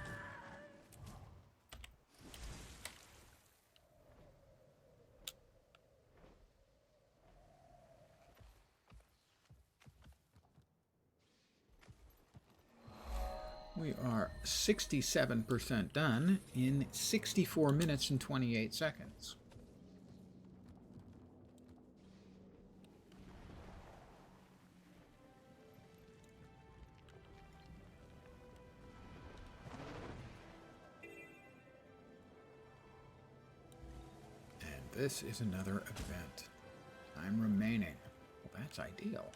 We are 67% done in 64 minutes and 28 seconds. And this is another event. Time remaining. Well, that's ideal.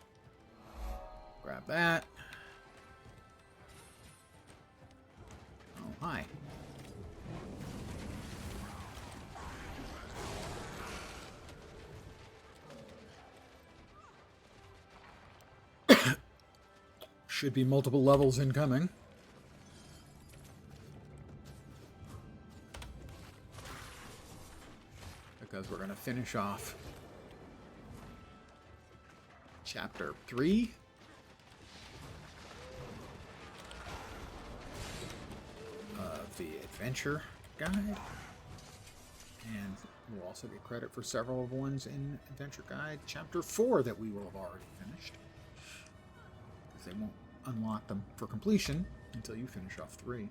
Grab that. Oh, hi. Should be multiple levels incoming. Because we're going to finish off Chapter 3. The adventure guide, and we'll also get credit for several of the ones in adventure guide chapter 4 that we will have already finished, because they won't unlock them for completion until you finish off 3.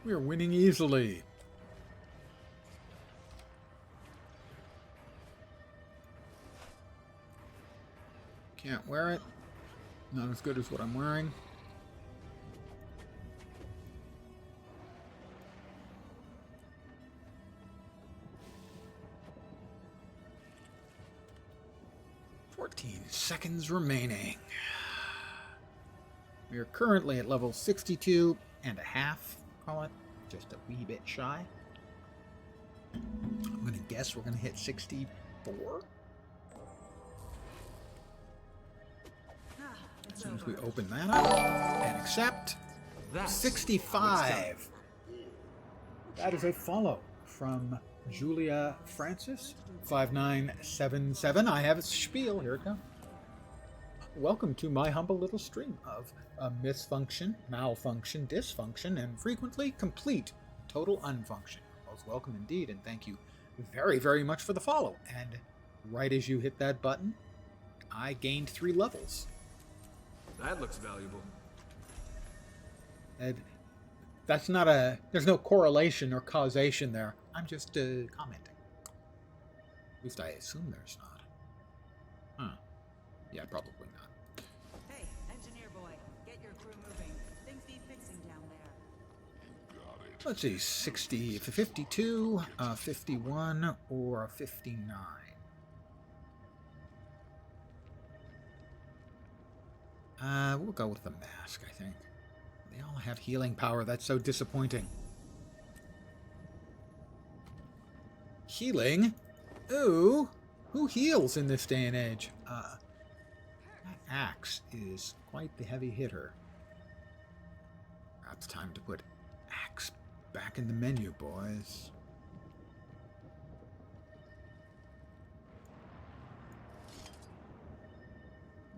We are winning easily. Can't wear it. Not as good as what I'm wearing. seconds remaining. We are currently at level 62 and a half, call it. Just a wee bit shy. I'm going to guess we're going to hit 64. As soon as we open that up and accept, 65. That is a follow from Julia Francis, 5977. I have a spiel. Here it comes. Welcome to my humble little stream of misfunction, malfunction, dysfunction, and frequently complete total unfunction. Most welcome indeed, and thank you very, very much for the follow. And right as you hit that button, I gained 3 levels. That looks valuable. That's not a... There's no correlation or causation there. I'm just commenting. At least I assume there's not. Huh. Yeah, probably not. Hey, engineer boy, get your crew moving. Things need fixing down there. Let's see, 60, 52, 51, or 59. We'll go with the mask, I think. They all have healing power. That's so disappointing. Healing? Ooh, who heals in this day and age? That axe is quite the heavy hitter. Perhaps time to put axe back in the menu, boys.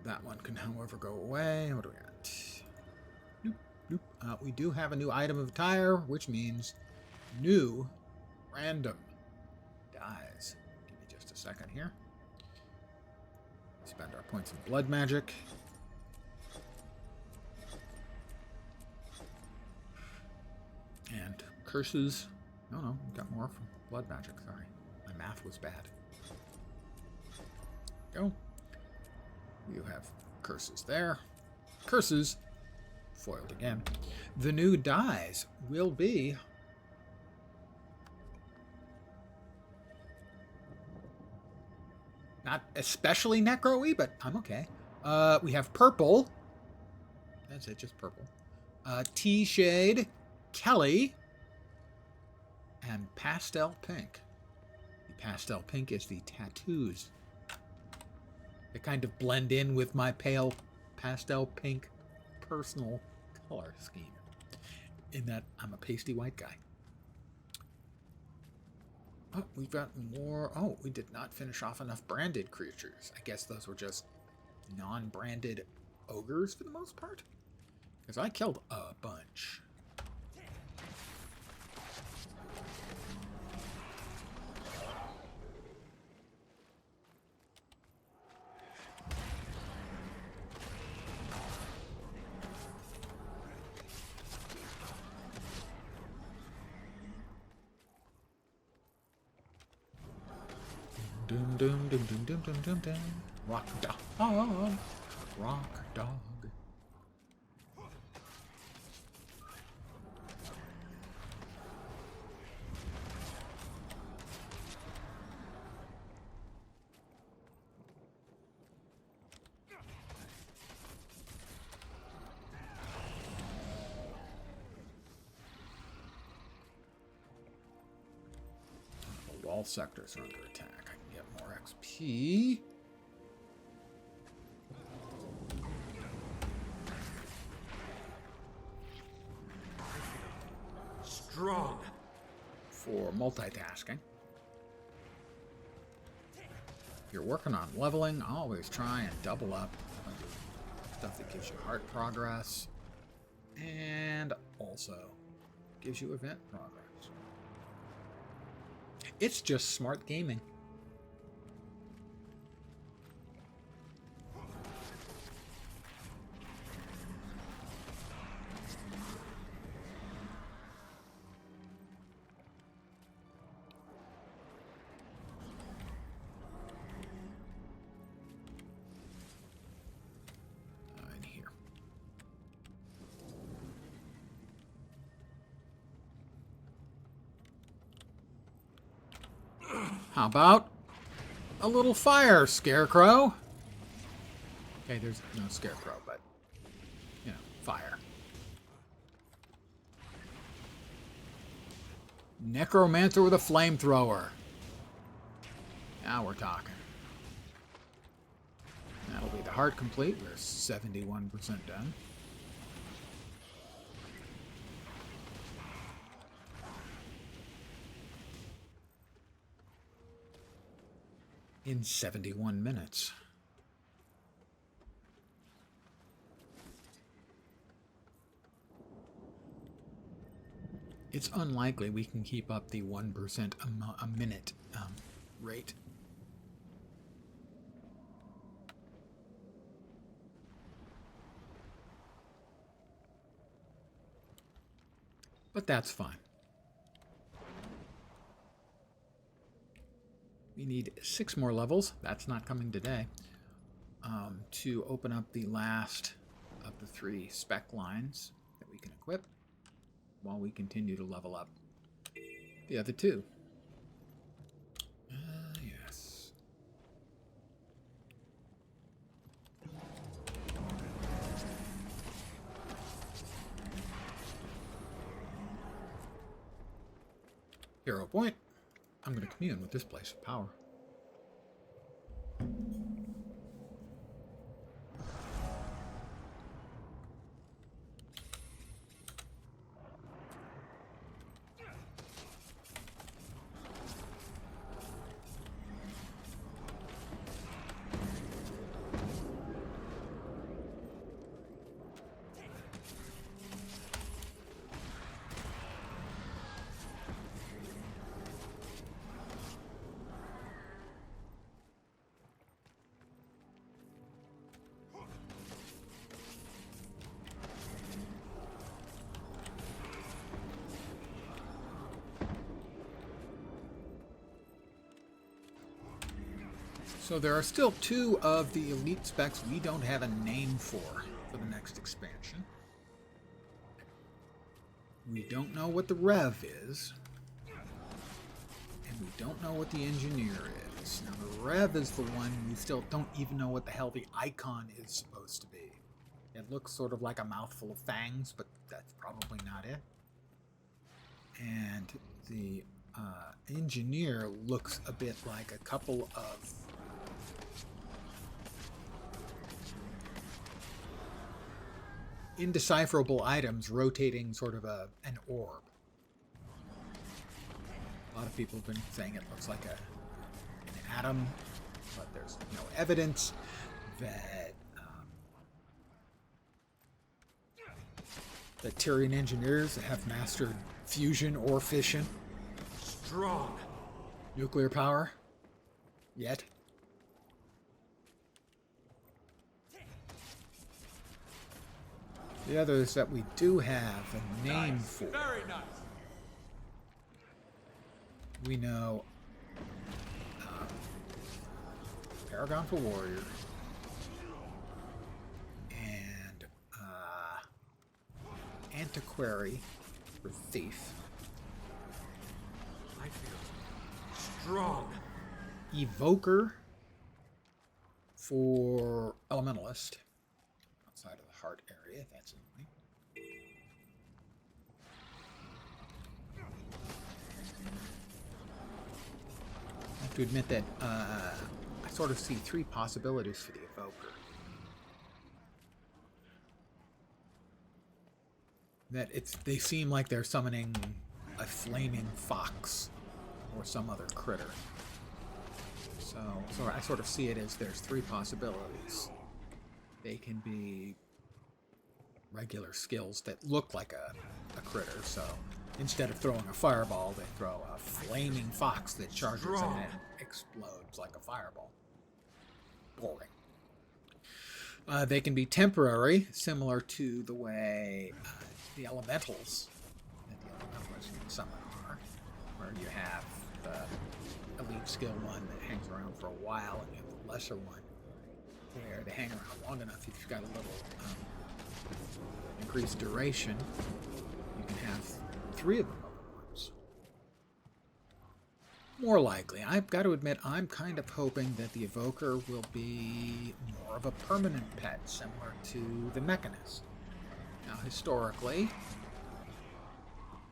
That one can, however, go away. What do we got? Nope, nope. We do have a new item of attire, which means new random dies. Give me just a second here. Spend our points of blood magic. And curses. No, we got more from blood magic. Sorry. My math was bad. Go. You have curses there. Curses. Foiled again. The new dies will be... Not especially necro-y, but I'm okay. We have purple. That's it, just purple. Tea-shade, Kelly, and pastel pink. The pastel pink is the tattoos. They kind of blend in with my pale pastel pink personal color scheme. In that I'm a pasty white guy. Oh, we've got more. Oh, we did not finish off enough branded creatures. I guess those were just non-branded ogres for the most part. Because I killed a bunch. Dum dum dum dum dum dum dum dum. Rock dog. Rock dog. All sectors are under attack. I can get more XP. Strong. For multitasking. If you're working on leveling, always try and double up stuff that gives you heart progress and also gives you event progress. It's just smart gaming. In here. How about a little fire, Scarecrow? Okay, there's no scarecrow, but, you know, fire. Necromancer with a flamethrower. Now we're talking. That'll be the heart complete. We're 71% done. In 71 minutes. It's unlikely we can keep up the 1% a minute rate. But that's fine. We need 6 more levels. That's not coming today. To open up the last of the 3 spec lines that we can equip while we continue to level up the other 2. Yes. Hero point. I'm going to commune with this place of power. So there are still 2 of the elite specs we don't have a name for the next expansion. We don't know what the Rev is, and we don't know what the Engineer is. Now the Rev is the one we still don't even know what the hell the icon is supposed to be. It looks sort of like a mouthful of fangs, but that's probably not it. And the Engineer looks a bit like a couple of indecipherable items rotating sort of an orb. A lot of people have been saying it looks like an atom, but there's no evidence that the Tyrian engineers have mastered fusion or fission. Strong. Nuclear power. Yet. The others that we do have a name for. Very nice. We know Paragon for Warrior and Antiquary for Thief. I feel strong. Evoker for Elementalist. Outside of the heart area, that's annoying. I have to admit that I sort of see 3 possibilities for the Evoker. That they seem like they're summoning a flaming fox or some other critter. So I sort of see it as there's 3 possibilities. They can be regular skills that look like a critter, so instead of throwing a fireball, they throw a flaming fox that charges and it explodes like a fireball. Boring. They can be temporary, similar to the way the elementals that the elementalists can summon are, where you have the elite skill one that hangs around for a while, and you have the lesser one where they hang around long enough. If you've got a little increased duration, you can have 3 of them at once. More likely. I've got to admit, I'm kind of hoping that the Evoker will be more of a permanent pet, similar to the Mechanist. Now, historically,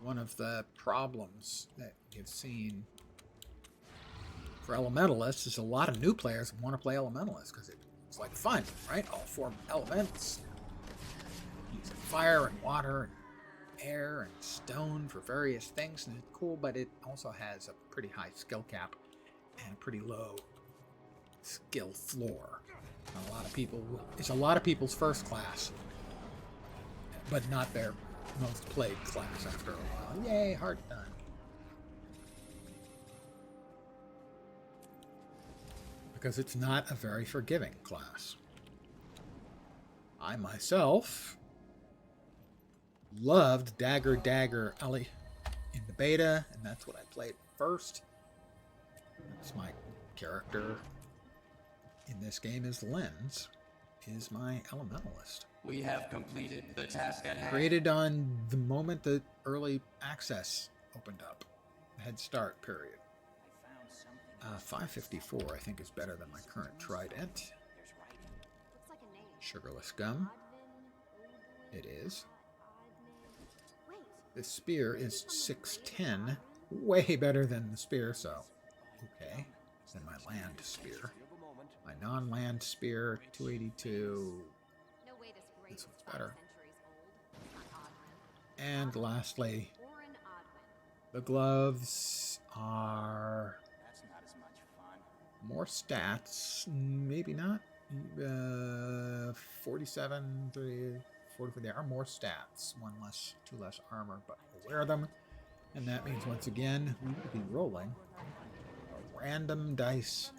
one of the problems that you've seen for Elementalists is a lot of new players want to play Elementalist because it's like fun, right? All four elements, using fire and water and air and stone for various things, and it's cool, but it also has a pretty high skill cap and a pretty low skill floor. And it's a lot of people's first class, but not their most played class after a while. Yay, hard done. Because it's not a very forgiving class. I myself loved Dagger Ellie in the beta, and that's what I played first. That's my character in this game is Lens, is my Elementalist. We have completed the task at hand. Created on the moment the early access opened up. Head start period. 554 I think is better than my current Trident. Sugarless gum. It is. The spear is 610, way better than the spear, so okay. Then my land spear. My non-land spear, 282. This one's better. And lastly, the gloves are more stats, maybe not. 47, 44, they are more stats, two less armor, but we'll wear them. And that means once again, we will be rolling a random dice.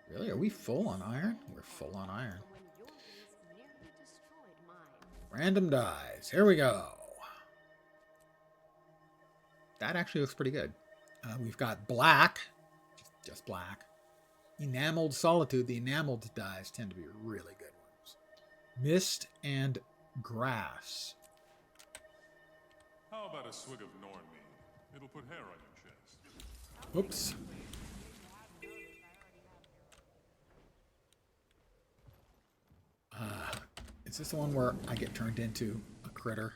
Really? Are we full on iron? We're full on iron. Random dice. Here we go. That actually looks pretty good. We've got black, just black. Enameled Solitude. The enameled dies tend to be really good ones. Mist and grass. How about a swig of Nornmead? It'll put hair on your chest. Oops. Is this the one where I get turned into a critter?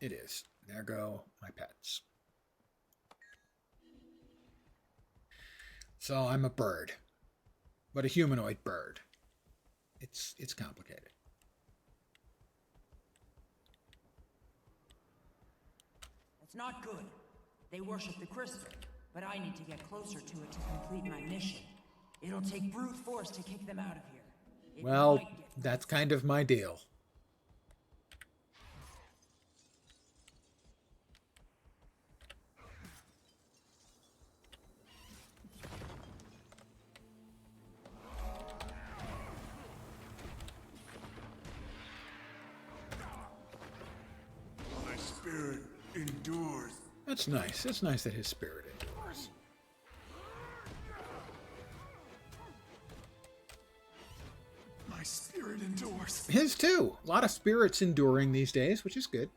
It is. There go my pets. So I'm a bird, but a humanoid bird. It's complicated. That's not good. They worship the crystal, but I need to get closer to it to complete my mission. It'll take brute force to kick them out of here. Well, that's kind of my deal. My spirit endures. That's nice. It's nice that his spirit endures. My spirit endures. His too. A lot of spirits enduring these days, which is good.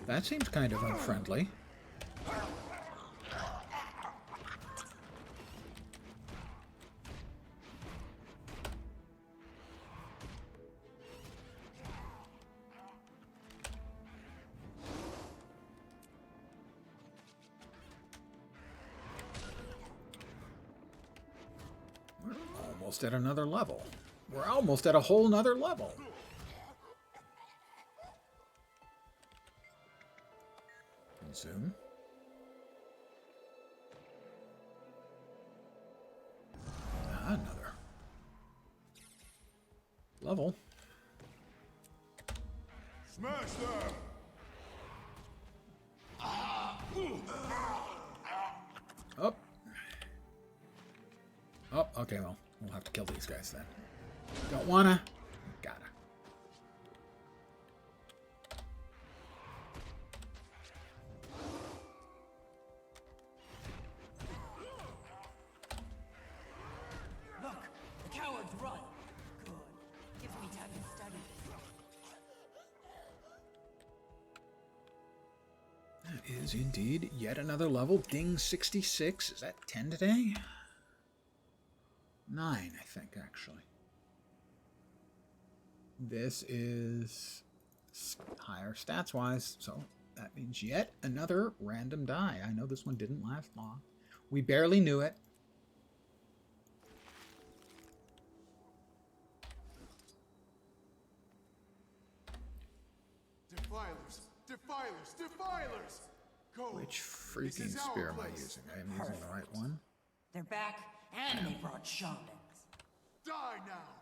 That seems kind of unfriendly. We're almost at another level. We're almost at a whole nother level. Zoom. Another level. Smash them! Oh. Oh, okay, well, we'll have to kill these guys then. Don't wanna. Gotta. is indeed yet another level. Ding 66. Is that 10 today? 9, I think, actually. This is higher stats-wise, so that means yet another random die. I know this one didn't last long. We barely knew it. Defilers! Defilers! Defilers! Go! Which freaking spear am I using? I am using the right one. They're back, and they brought shamans. Die now!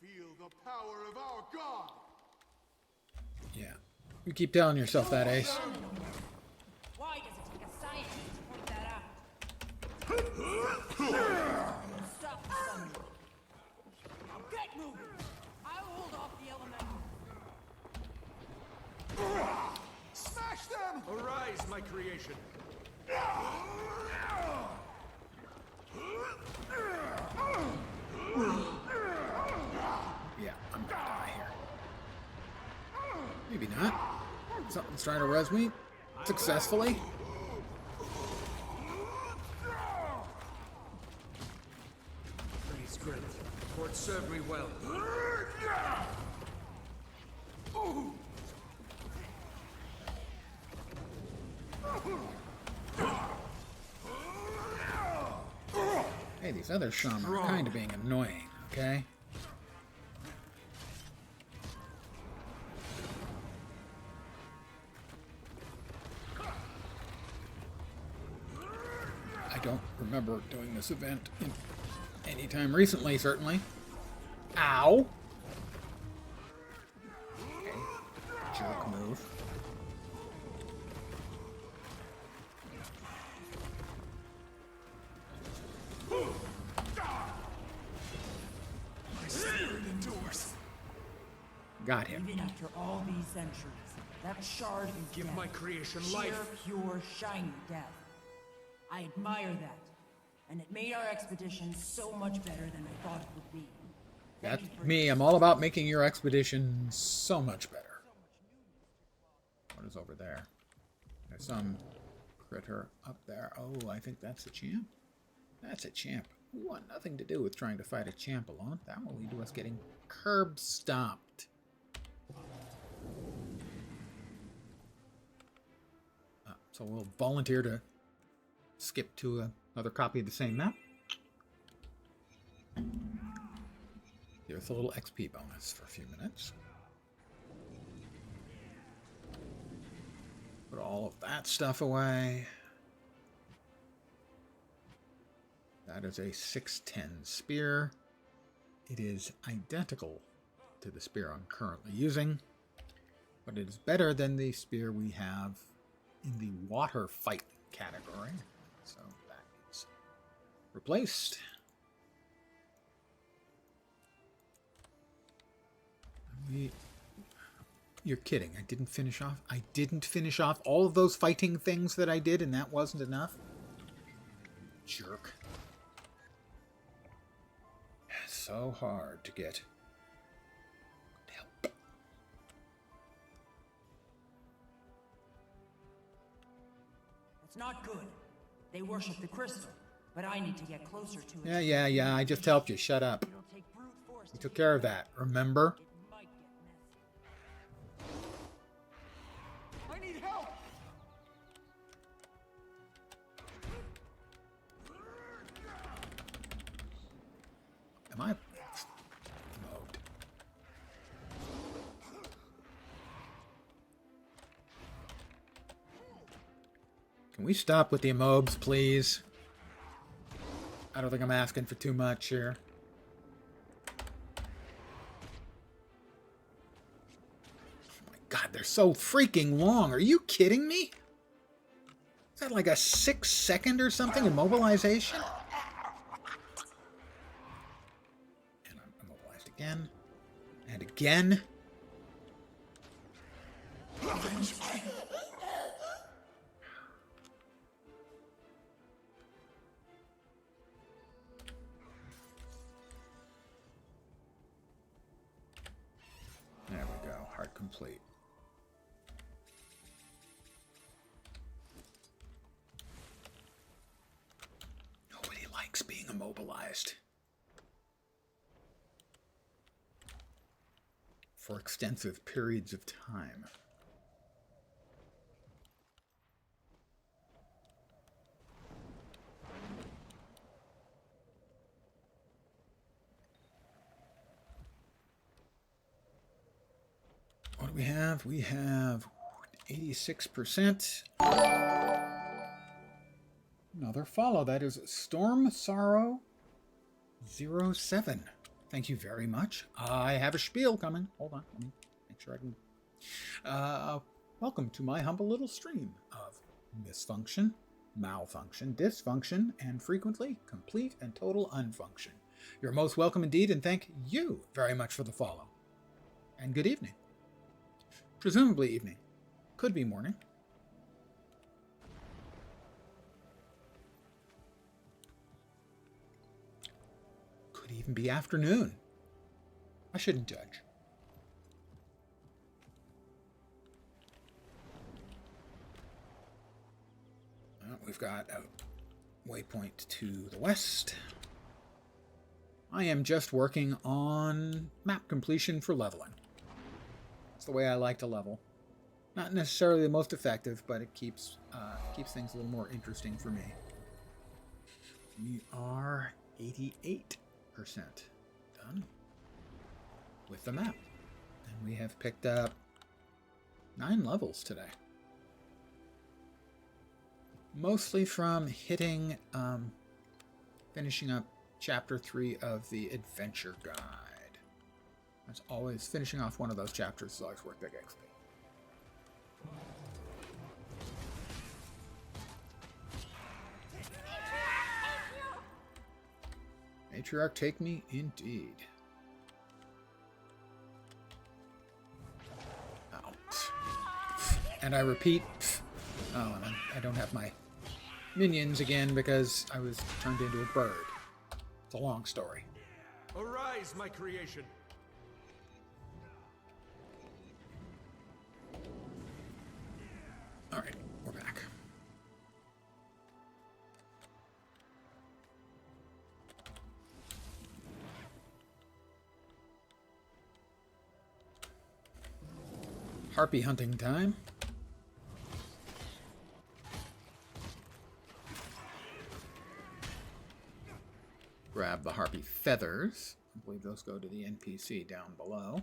Feel the power of our god! Yeah. You keep telling yourself that, Ace. Why does it take a scientist to point that out? Stop the sun. Now get moving! I'll hold off the elemental. Smash them! Arise, my creation. Yeah, I'm gonna die here. Maybe not. Something's trying to res me successfully. Praise Grit. Court served me well. Hey, these other shaman are kind of being annoying, okay? I don't remember doing this event in any time recently, certainly. Ow! Okay. Jerk move. My spirit endures. Got him. Even after all these centuries, that shard is Give death. my creation Sheer, life. pure, shiny death. I admire that, and it made our expedition so much better than I thought it would be. Thank That's you for me. I'm all about making your expedition so much better. What is over there? There's some critter up there. Oh, I think that's a champ. That's a champ. We want nothing to do with trying to fight a champ alone. That will lead to us getting curb stomped. So we'll volunteer to skip to another copy of the same map. Give us a little XP bonus for a few minutes. Put all of that stuff away. That is a 610 spear. It is identical to the spear I'm currently using, but it is better than the spear we have in the water fight category. So that is replaced. You're kidding. I didn't finish off all of those fighting things that I did, and that wasn't enough? Jerk. So hard to get help. It's not good. They worship the crystal, but I need to get closer to it. Yeah. I just helped you. Shut up. It'll take brute force We to took get care of there. that. Remember? It might get messy. I need help! Am I mode? Can we stop with the amobes, please? I don't think I'm asking for too much here. Oh my god, they're so freaking long. Are you kidding me? Is that like a 6-second or something immobilization? And I'm immobilized again. And again. There we go. Heart complete. paralyzed for extensive periods of time. What do we have? We have 86%. Another follow. That is Storm Sorrow 07. Thank you very much. I have a spiel coming. Hold on. Let me make sure I can... welcome to my humble little stream of misfunction, malfunction, dysfunction, and frequently complete and total unfunction. You're most welcome indeed, and thank you very much for the follow. And good evening. Presumably evening. Could be morning. Could even be afternoon. I shouldn't judge. We've got a waypoint to the west. I am just working on map completion for leveling. That's the way I like to level. Not necessarily the most effective, but it keeps things a little more interesting for me. We are 88% done with the map. And we have picked up 9 levels today. Mostly from hitting, finishing up Chapter 3 of the Adventure Guide. As always, finishing off one of those chapters is always worth big XP. Matriarch, take me indeed. Oh. And I repeat, oh, and I don't have my minions again because I was turned into a bird. It's a long story. Arise, my creation. All right, we're back. Harpy hunting time. Grab the harpy feathers. I believe those go to the NPC down below.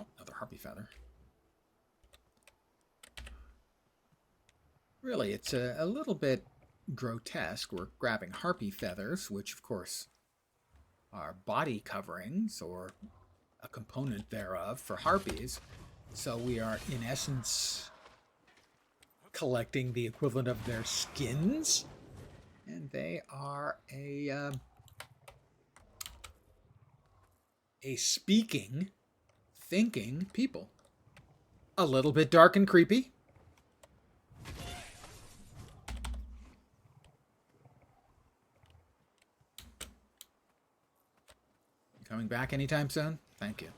Oh, another harpy feather. Really, it's a little bit grotesque. We're grabbing harpy feathers, which of course are body coverings or a component thereof for harpies. So we are, in essence, collecting the equivalent of their skins. And they are a speaking, thinking people. A little bit dark and creepy. Coming back anytime soon? Thank you.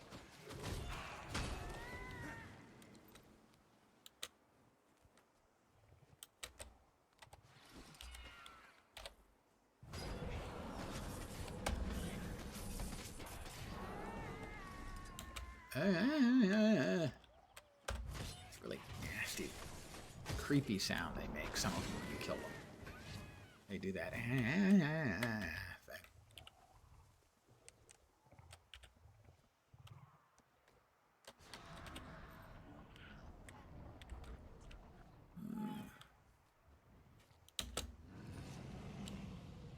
It's really nasty, creepy sound they make, some of them, when you kill them. They do that thing.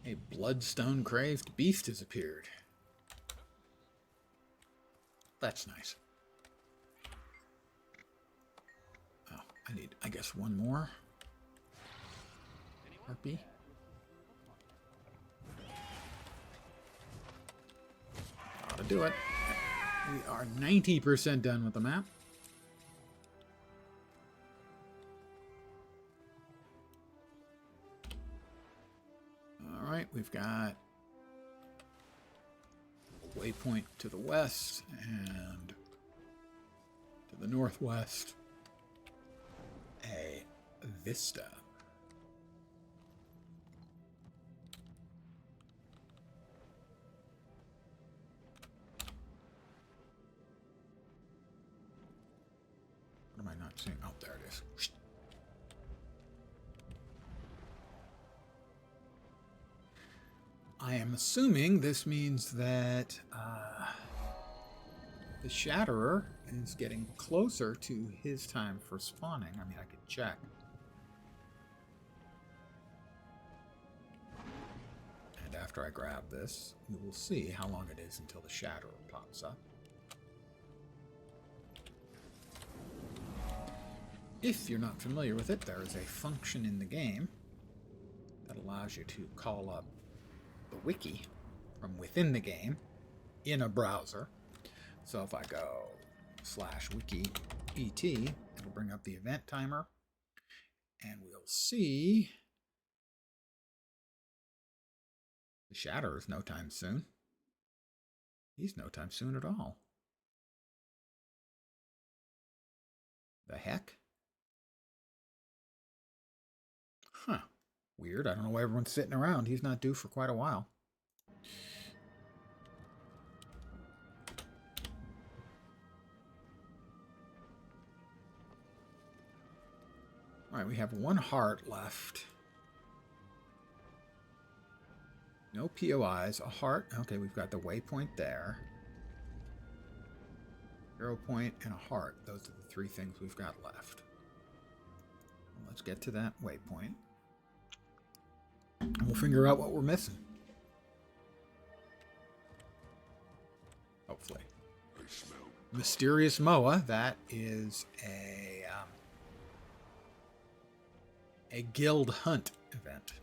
A bloodstone-craved beast has appeared. That's nice. Oh, I need, I guess, one more. Harpy. Ought to do it. We are 90% done with the map. All right, we've got a waypoint to the west and to the northwest, a vista. not seeing. Oh, there it is. I am assuming this means that the Shatterer is getting closer to his time for spawning. I mean, I could check. And after I grab this, we will see how long it is until the Shatterer pops up. If you're not familiar with it, there is a function in the game that allows you to call up the wiki from within the game in a browser. So if I go /wiki et, it'll bring up the event timer, and we'll see the Shatterer is no time soon. He's no time soon at all. The heck? Huh. Weird. I don't know why everyone's sitting around. He's not due for quite a while. All right, we have 1 heart left. No POIs, a heart. Okay, we've got the waypoint there. Hero point and a heart. Those are the 3 things we've got left. Let's get to that waypoint. And we'll figure out what we're missing. Hopefully. Mysterious Moa, that is a guild hunt event.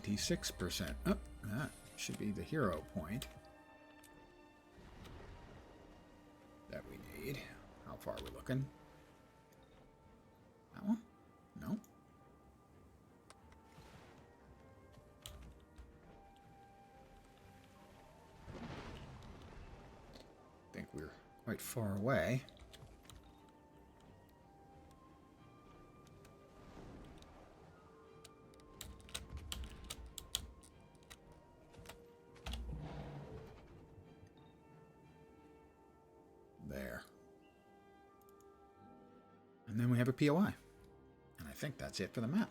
%. Oh, that should be the hero point that we need. How far are we looking? That one? No. I think we're quite far away. There. And then we have a POI. And I think that's it for the map.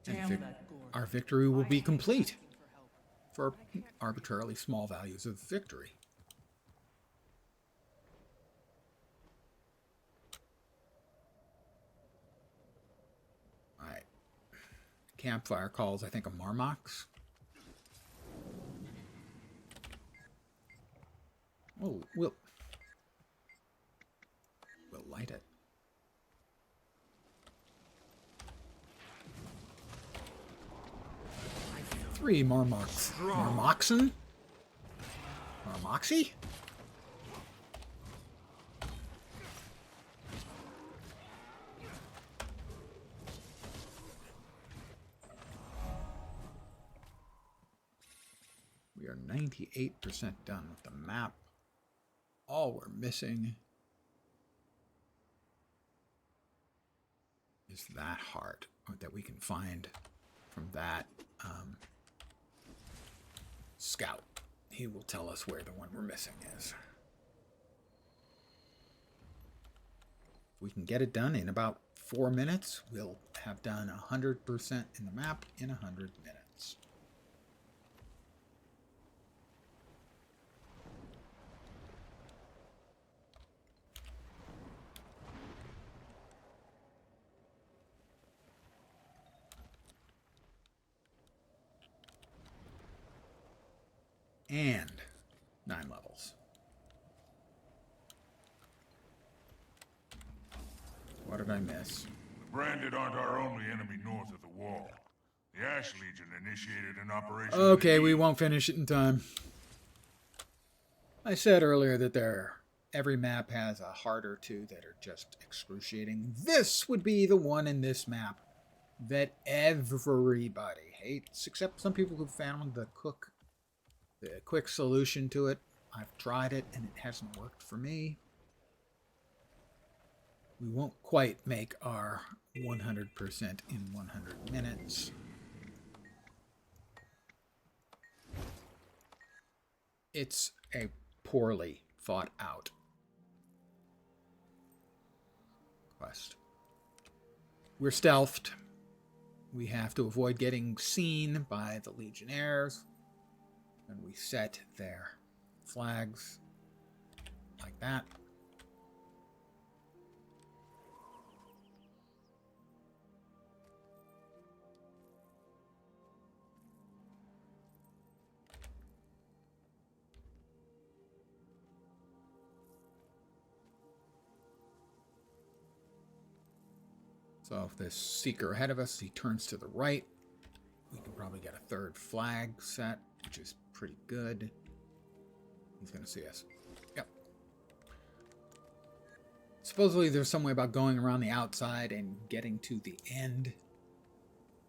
And our victory will be complete for arbitrarily small values of victory. All right. Campfire calls, I think, a Marmox. Oh, we'll light it. Three Marmox. Marmoxen? Marmoxy? We are 98% done with the map. All we're missing is that heart that we can find from that scout. He will tell us where the one we're missing is. If we can get it done in about 4 minutes, we'll have done 100% in the map in 100 minutes. And 9 levels. What did I miss? The Branded aren't our only enemy north of the wall. The Ash Legion initiated an operation. Okay, we won't finish it in time. I said earlier that every map has a heart or two that are just excruciating. This would be the one in this map that everybody hates, except some people who found the quick solution to it I've tried it and it hasn't worked for me. We won't quite make our 100% in 100 minutes. It's a poorly thought out quest. We're stealthed. We have to avoid getting seen by the Legionnaires. And we set their flags like that. So if this Seeker ahead of us, he turns to the right, we can probably get a third flag set, which is pretty good. He's going to see us. Yep. Supposedly there's some way about going around the outside and getting to the end.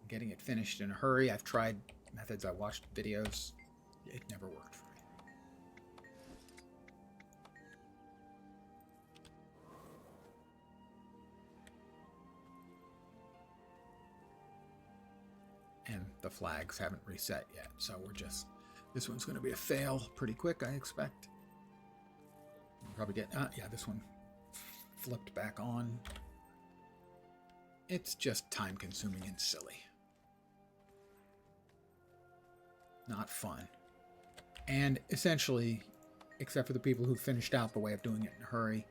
Getting it finished in a hurry. I've tried methods. I watched videos. It never worked for me. And the flags haven't reset yet, so we're just... This one's going to be a fail pretty quick, I expect. We'll probably get... yeah, this one flipped back on. It's just time-consuming and silly. Not fun. And essentially, except for the people who finished out the way of doing it in a hurry,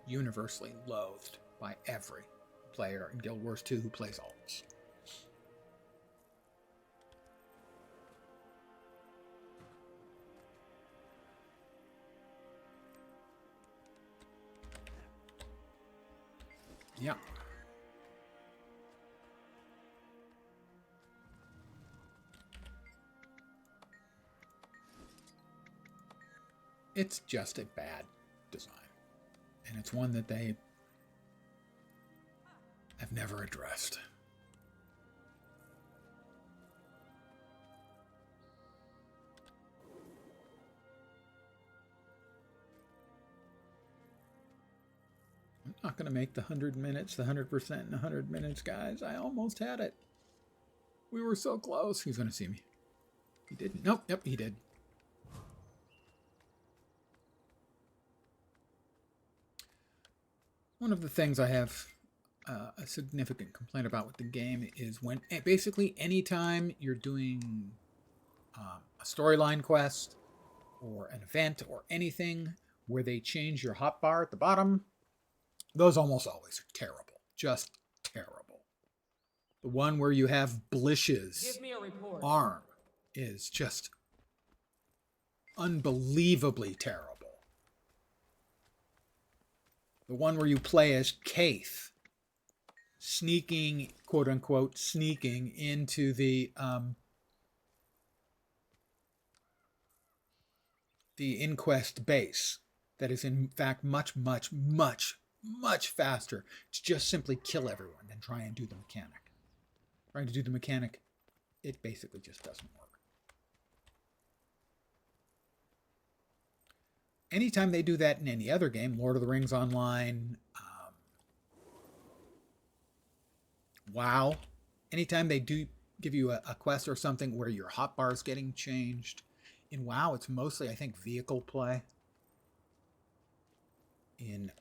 universally loathed by every player in Guild Wars 2 who plays alts. Yeah. It's just a bad design. And it's one that they have never addressed. I'm not going to make the 100 minutes, the 100% in 100 minutes, guys. I almost had it. We were so close. He's going to see me. He didn't. Nope. Yep, he did. One of the things I have a significant complaint about with the game is when basically anytime you're doing a storyline quest or an event or anything where they change your hotbar at the bottom, those almost always are terrible. Just terrible. The one where you have Blish's arm is just unbelievably terrible. The one where you play as Kaith, sneaking, quote unquote, sneaking into the Inquest base that is in fact much faster to just simply kill everyone than try and do the mechanic. Trying to do the mechanic, it basically just doesn't work. Anytime they do that in any other game, Lord of the Rings Online, WoW, anytime they do give you a quest or something where your hotbar is getting changed, in WoW it's mostly, I think, vehicle play. In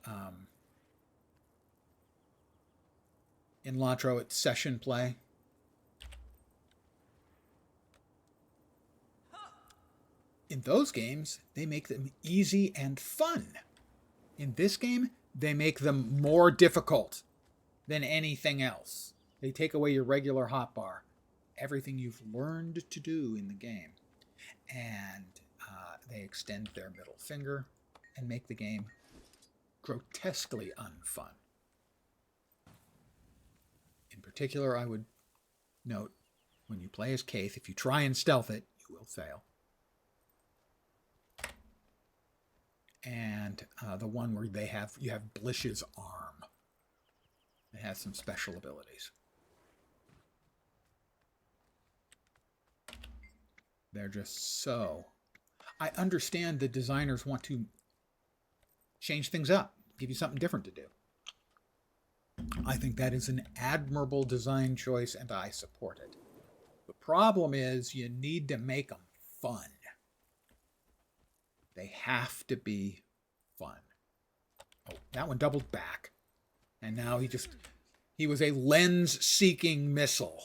Latro, it's session play. In those games, they make them easy and fun. In this game, they make them more difficult than anything else. They take away your regular hotbar, everything you've learned to do in the game, and they extend their middle finger and make the game grotesquely unfun. In particular, I would note, when you play as Kaith, if you try and stealth it, you will fail. And the one where you have Blish's arm. It has some special abilities. They're just so... I understand the designers want to change things up, give you something different to do. I think that is an admirable design choice, and I support it. The problem is you need to make them fun. They have to be fun. Oh, that one doubled back. And now he was a lens-seeking missile.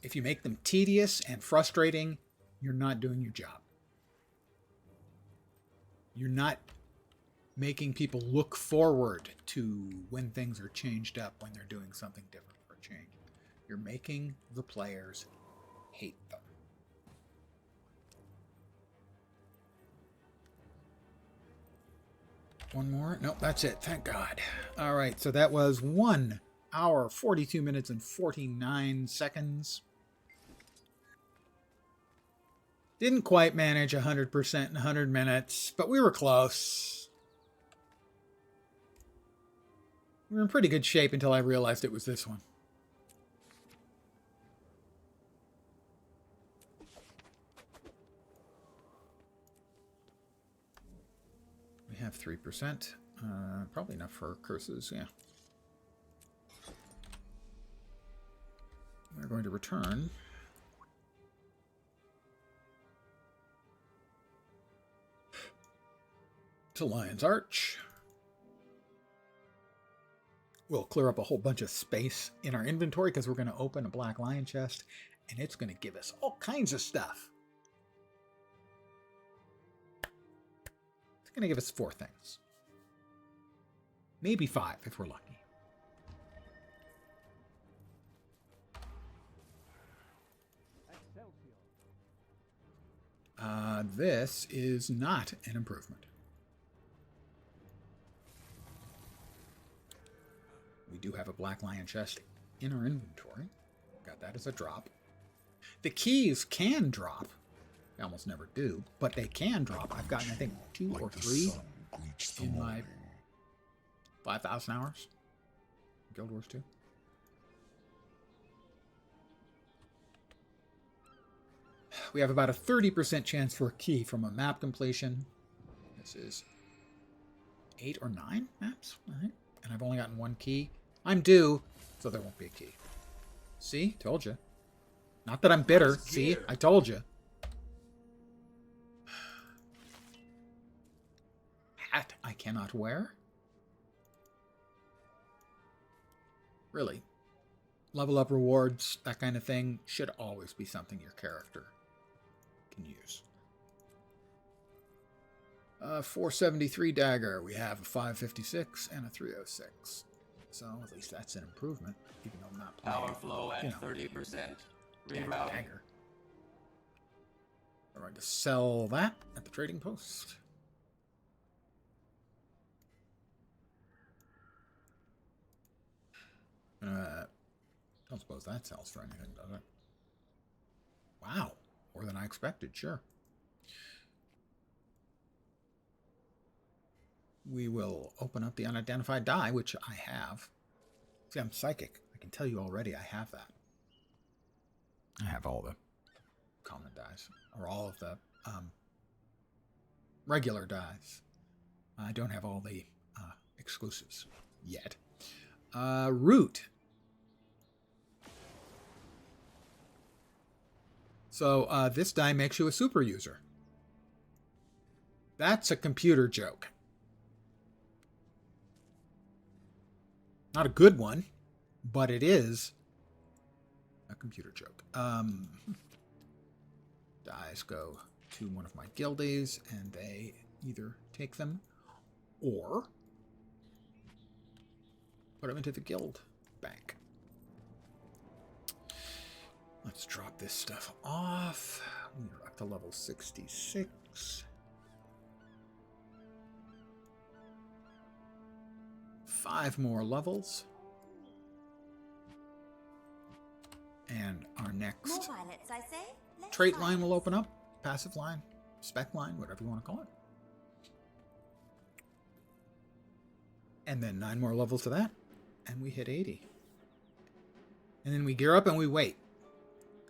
If you make them tedious and frustrating, you're not doing your job. You're not making people look forward to when things are changed up, when they're doing something different for a change. You're making the players hate them. One more? Nope, that's it. Thank God. All right, so that was 1 hour, 42 minutes, and 49 seconds. Didn't quite manage 100% in 100 minutes, but we were close. We were in pretty good shape until I realized it was this one. We have 3%. Probably enough for curses, yeah. We're going to return. To Lion's Arch. We'll clear up a whole bunch of space in our inventory because we're going to open a Black Lion chest, and it's going to give us all kinds of stuff. It's going to give us 4 things. Maybe 5 if we're lucky. This is not an improvement. We do have a Black Lion chest in our inventory. Got that as a drop. The keys can drop. They almost never do, but they can drop. I've gotten, I think, 2 or 3 in my 5,000 hours. Guild Wars 2. We have about a 30% chance for a key from a map completion. This is 8 or 9 maps, I think. And I've only gotten 1 key. I'm due, so there won't be a key. See? Told you. Not that I'm bitter. See? I told you. Hat I cannot wear? Really? Level up rewards, that kind of thing, should always be something your character can use. 473 dagger. We have a 556 and a 306. So at least that's an improvement, even though I'm not playing. Power flow at 30%. Rerouting. Dagger. We're going to sell that at the trading post. Don't suppose that sells for anything, does it? Wow. More than I expected, sure. We will open up the unidentified die, which I have. See, I'm psychic. I can tell you already I have that. I have all the common dies, or all of the regular dies. I don't have all the exclusives yet. Root. So this die makes you a super user. That's a computer joke. Not a good one, but it is a computer joke. Dies go to one of my guildies, and they either take them or put them into the guild bank. Let's drop this stuff off. We're up to level 66. 5 more levels. And our next pilots, I say. trait line will open up. Passive line, spec line, whatever you want to call it. And then 9 more levels to that. And we hit 80. And then we gear up and we wait.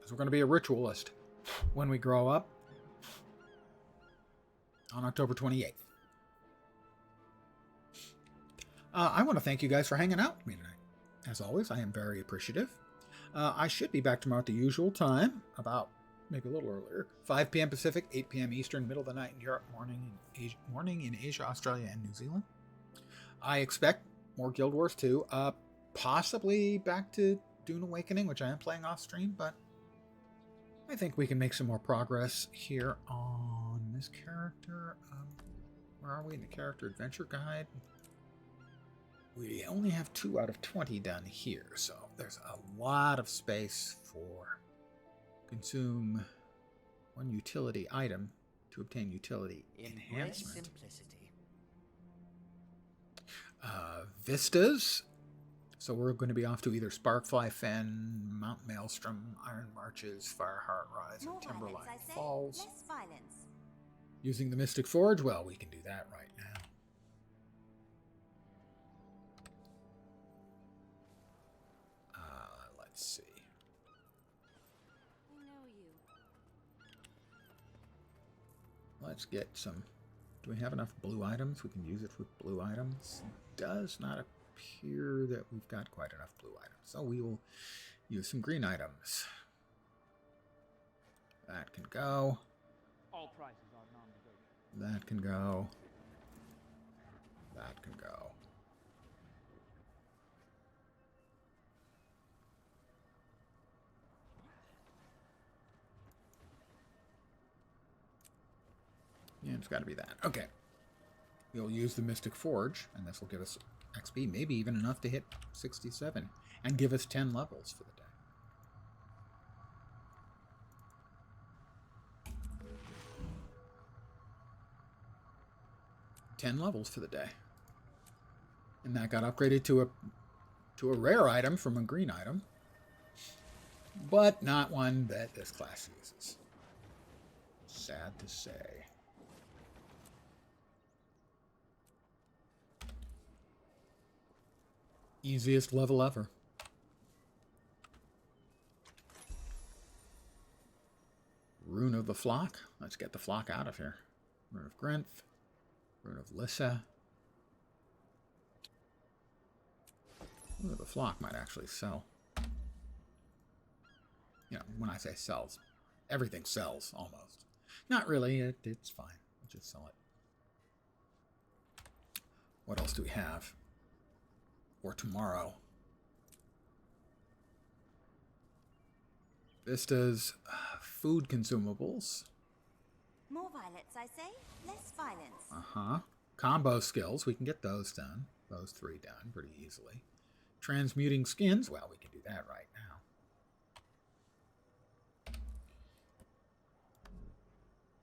Because we're going to be a ritualist when we grow up on October 28th. I want to thank you guys for hanging out with me tonight. As always, I am very appreciative. I should be back tomorrow at the usual time, about maybe a little earlier. 5 p.m. Pacific, 8 p.m. Eastern, middle of the night in Europe, morning in Asia, Australia, and New Zealand. I expect more Guild Wars 2. Possibly back to Dune Awakening, which I am playing off stream, but I think we can make some more progress here on this character. Where are we in the character adventure guide? We only have 2 out of 20 done here, so there's a lot of space for consume 1 utility item to obtain utility enhancement. Vistas. So we're going to be off to either Sparkfly Fen, Mount Maelstrom, Iron Marches, Fireheart Rise, and Timberline Falls. Less violence. Using the Mystic Forge? Well, we can do that right now. Let's see. I know you. Let's get some... Do we have enough blue items? We can use it with blue items. Does not appear that we've got quite enough blue items. So we will use some green items. That can go. All prices are non-negotiable. That can go. That can go. Yeah, it's got to be that. Okay. We'll use the Mystic Forge, and this will give us XP, maybe even enough to hit 67, and give us 10 levels for the day. $10 levels for the day. And that got upgraded to a rare item from a green item, but not one that this class uses. Sad to say. Easiest level ever. Rune of the Flock. Let's get the flock out of here. Rune of Grinth. Rune of Lissa. Rune of the Flock might actually sell. You know, when I say sells, everything sells almost. Not really. It's fine. We'll just sell it. What else do we have? Or tomorrow. Vistas, food consumables. More violets, I say. Less violence. Uh-huh. Combo skills, we can get those done. Those 3 done pretty easily. Transmuting skins, well, we can do that right now.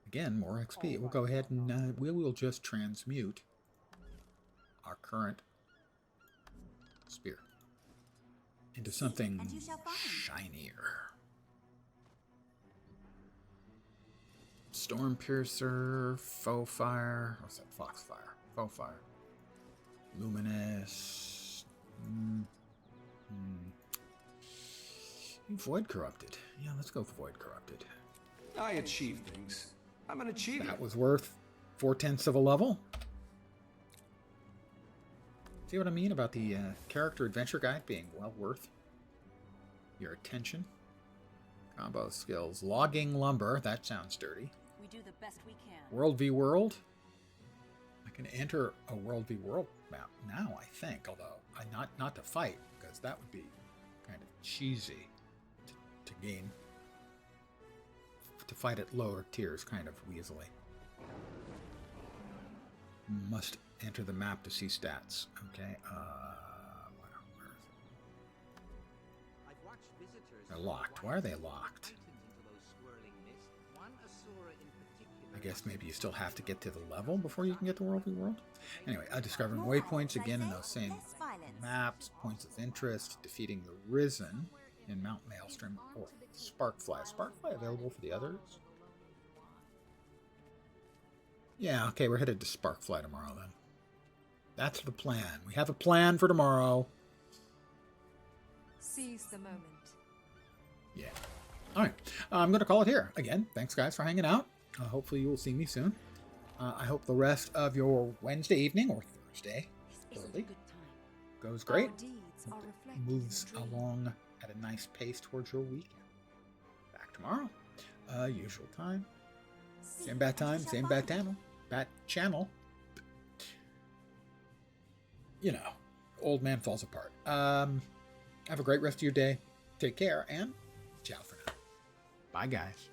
Again, more XP. We'll go ahead and we will just transmute our current spear into something shinier. Storm Piercer, Faux Fire, what's that? Foxfire, Faux Fire, Luminous, Void Corrupted. Yeah, let's go Void Corrupted. I achieve things. I'm an achiever. That was worth 4/10 of a level. See what I mean about the character adventure guide being well worth your attention? Combo skills. Logging lumber. That sounds dirty. We do the best we can. World v World. I can enter a World v World map now, I think. Although, not to fight, because that would be kind of cheesy to gain. To fight at lower tiers kind of weaselly. Must enter the map to see stats. Okay. Where is it? They're locked. Why are they locked? I guess maybe you still have to get to the level before you can get to World v World. Anyway, discovering waypoints again in those same maps, points of interest, defeating the Risen in Mount Maelstrom or Sparkfly. Sparkfly available for the others? Yeah, okay, we're headed to Sparkfly tomorrow then. That's the plan. We have a plan for tomorrow. Seize the moment. Yeah. All right, I'm going to call it here. Again, thanks, guys, for hanging out. Hopefully you will see me soon. I hope the rest of your Wednesday evening or Thursday early goes great. Moves along at a nice pace towards your weekend. Back tomorrow. Usual time. Same bat time, same bat channel. Bat channel. You know, old man falls apart. Have a great rest of your day. Take care, and ciao for now. Bye, guys.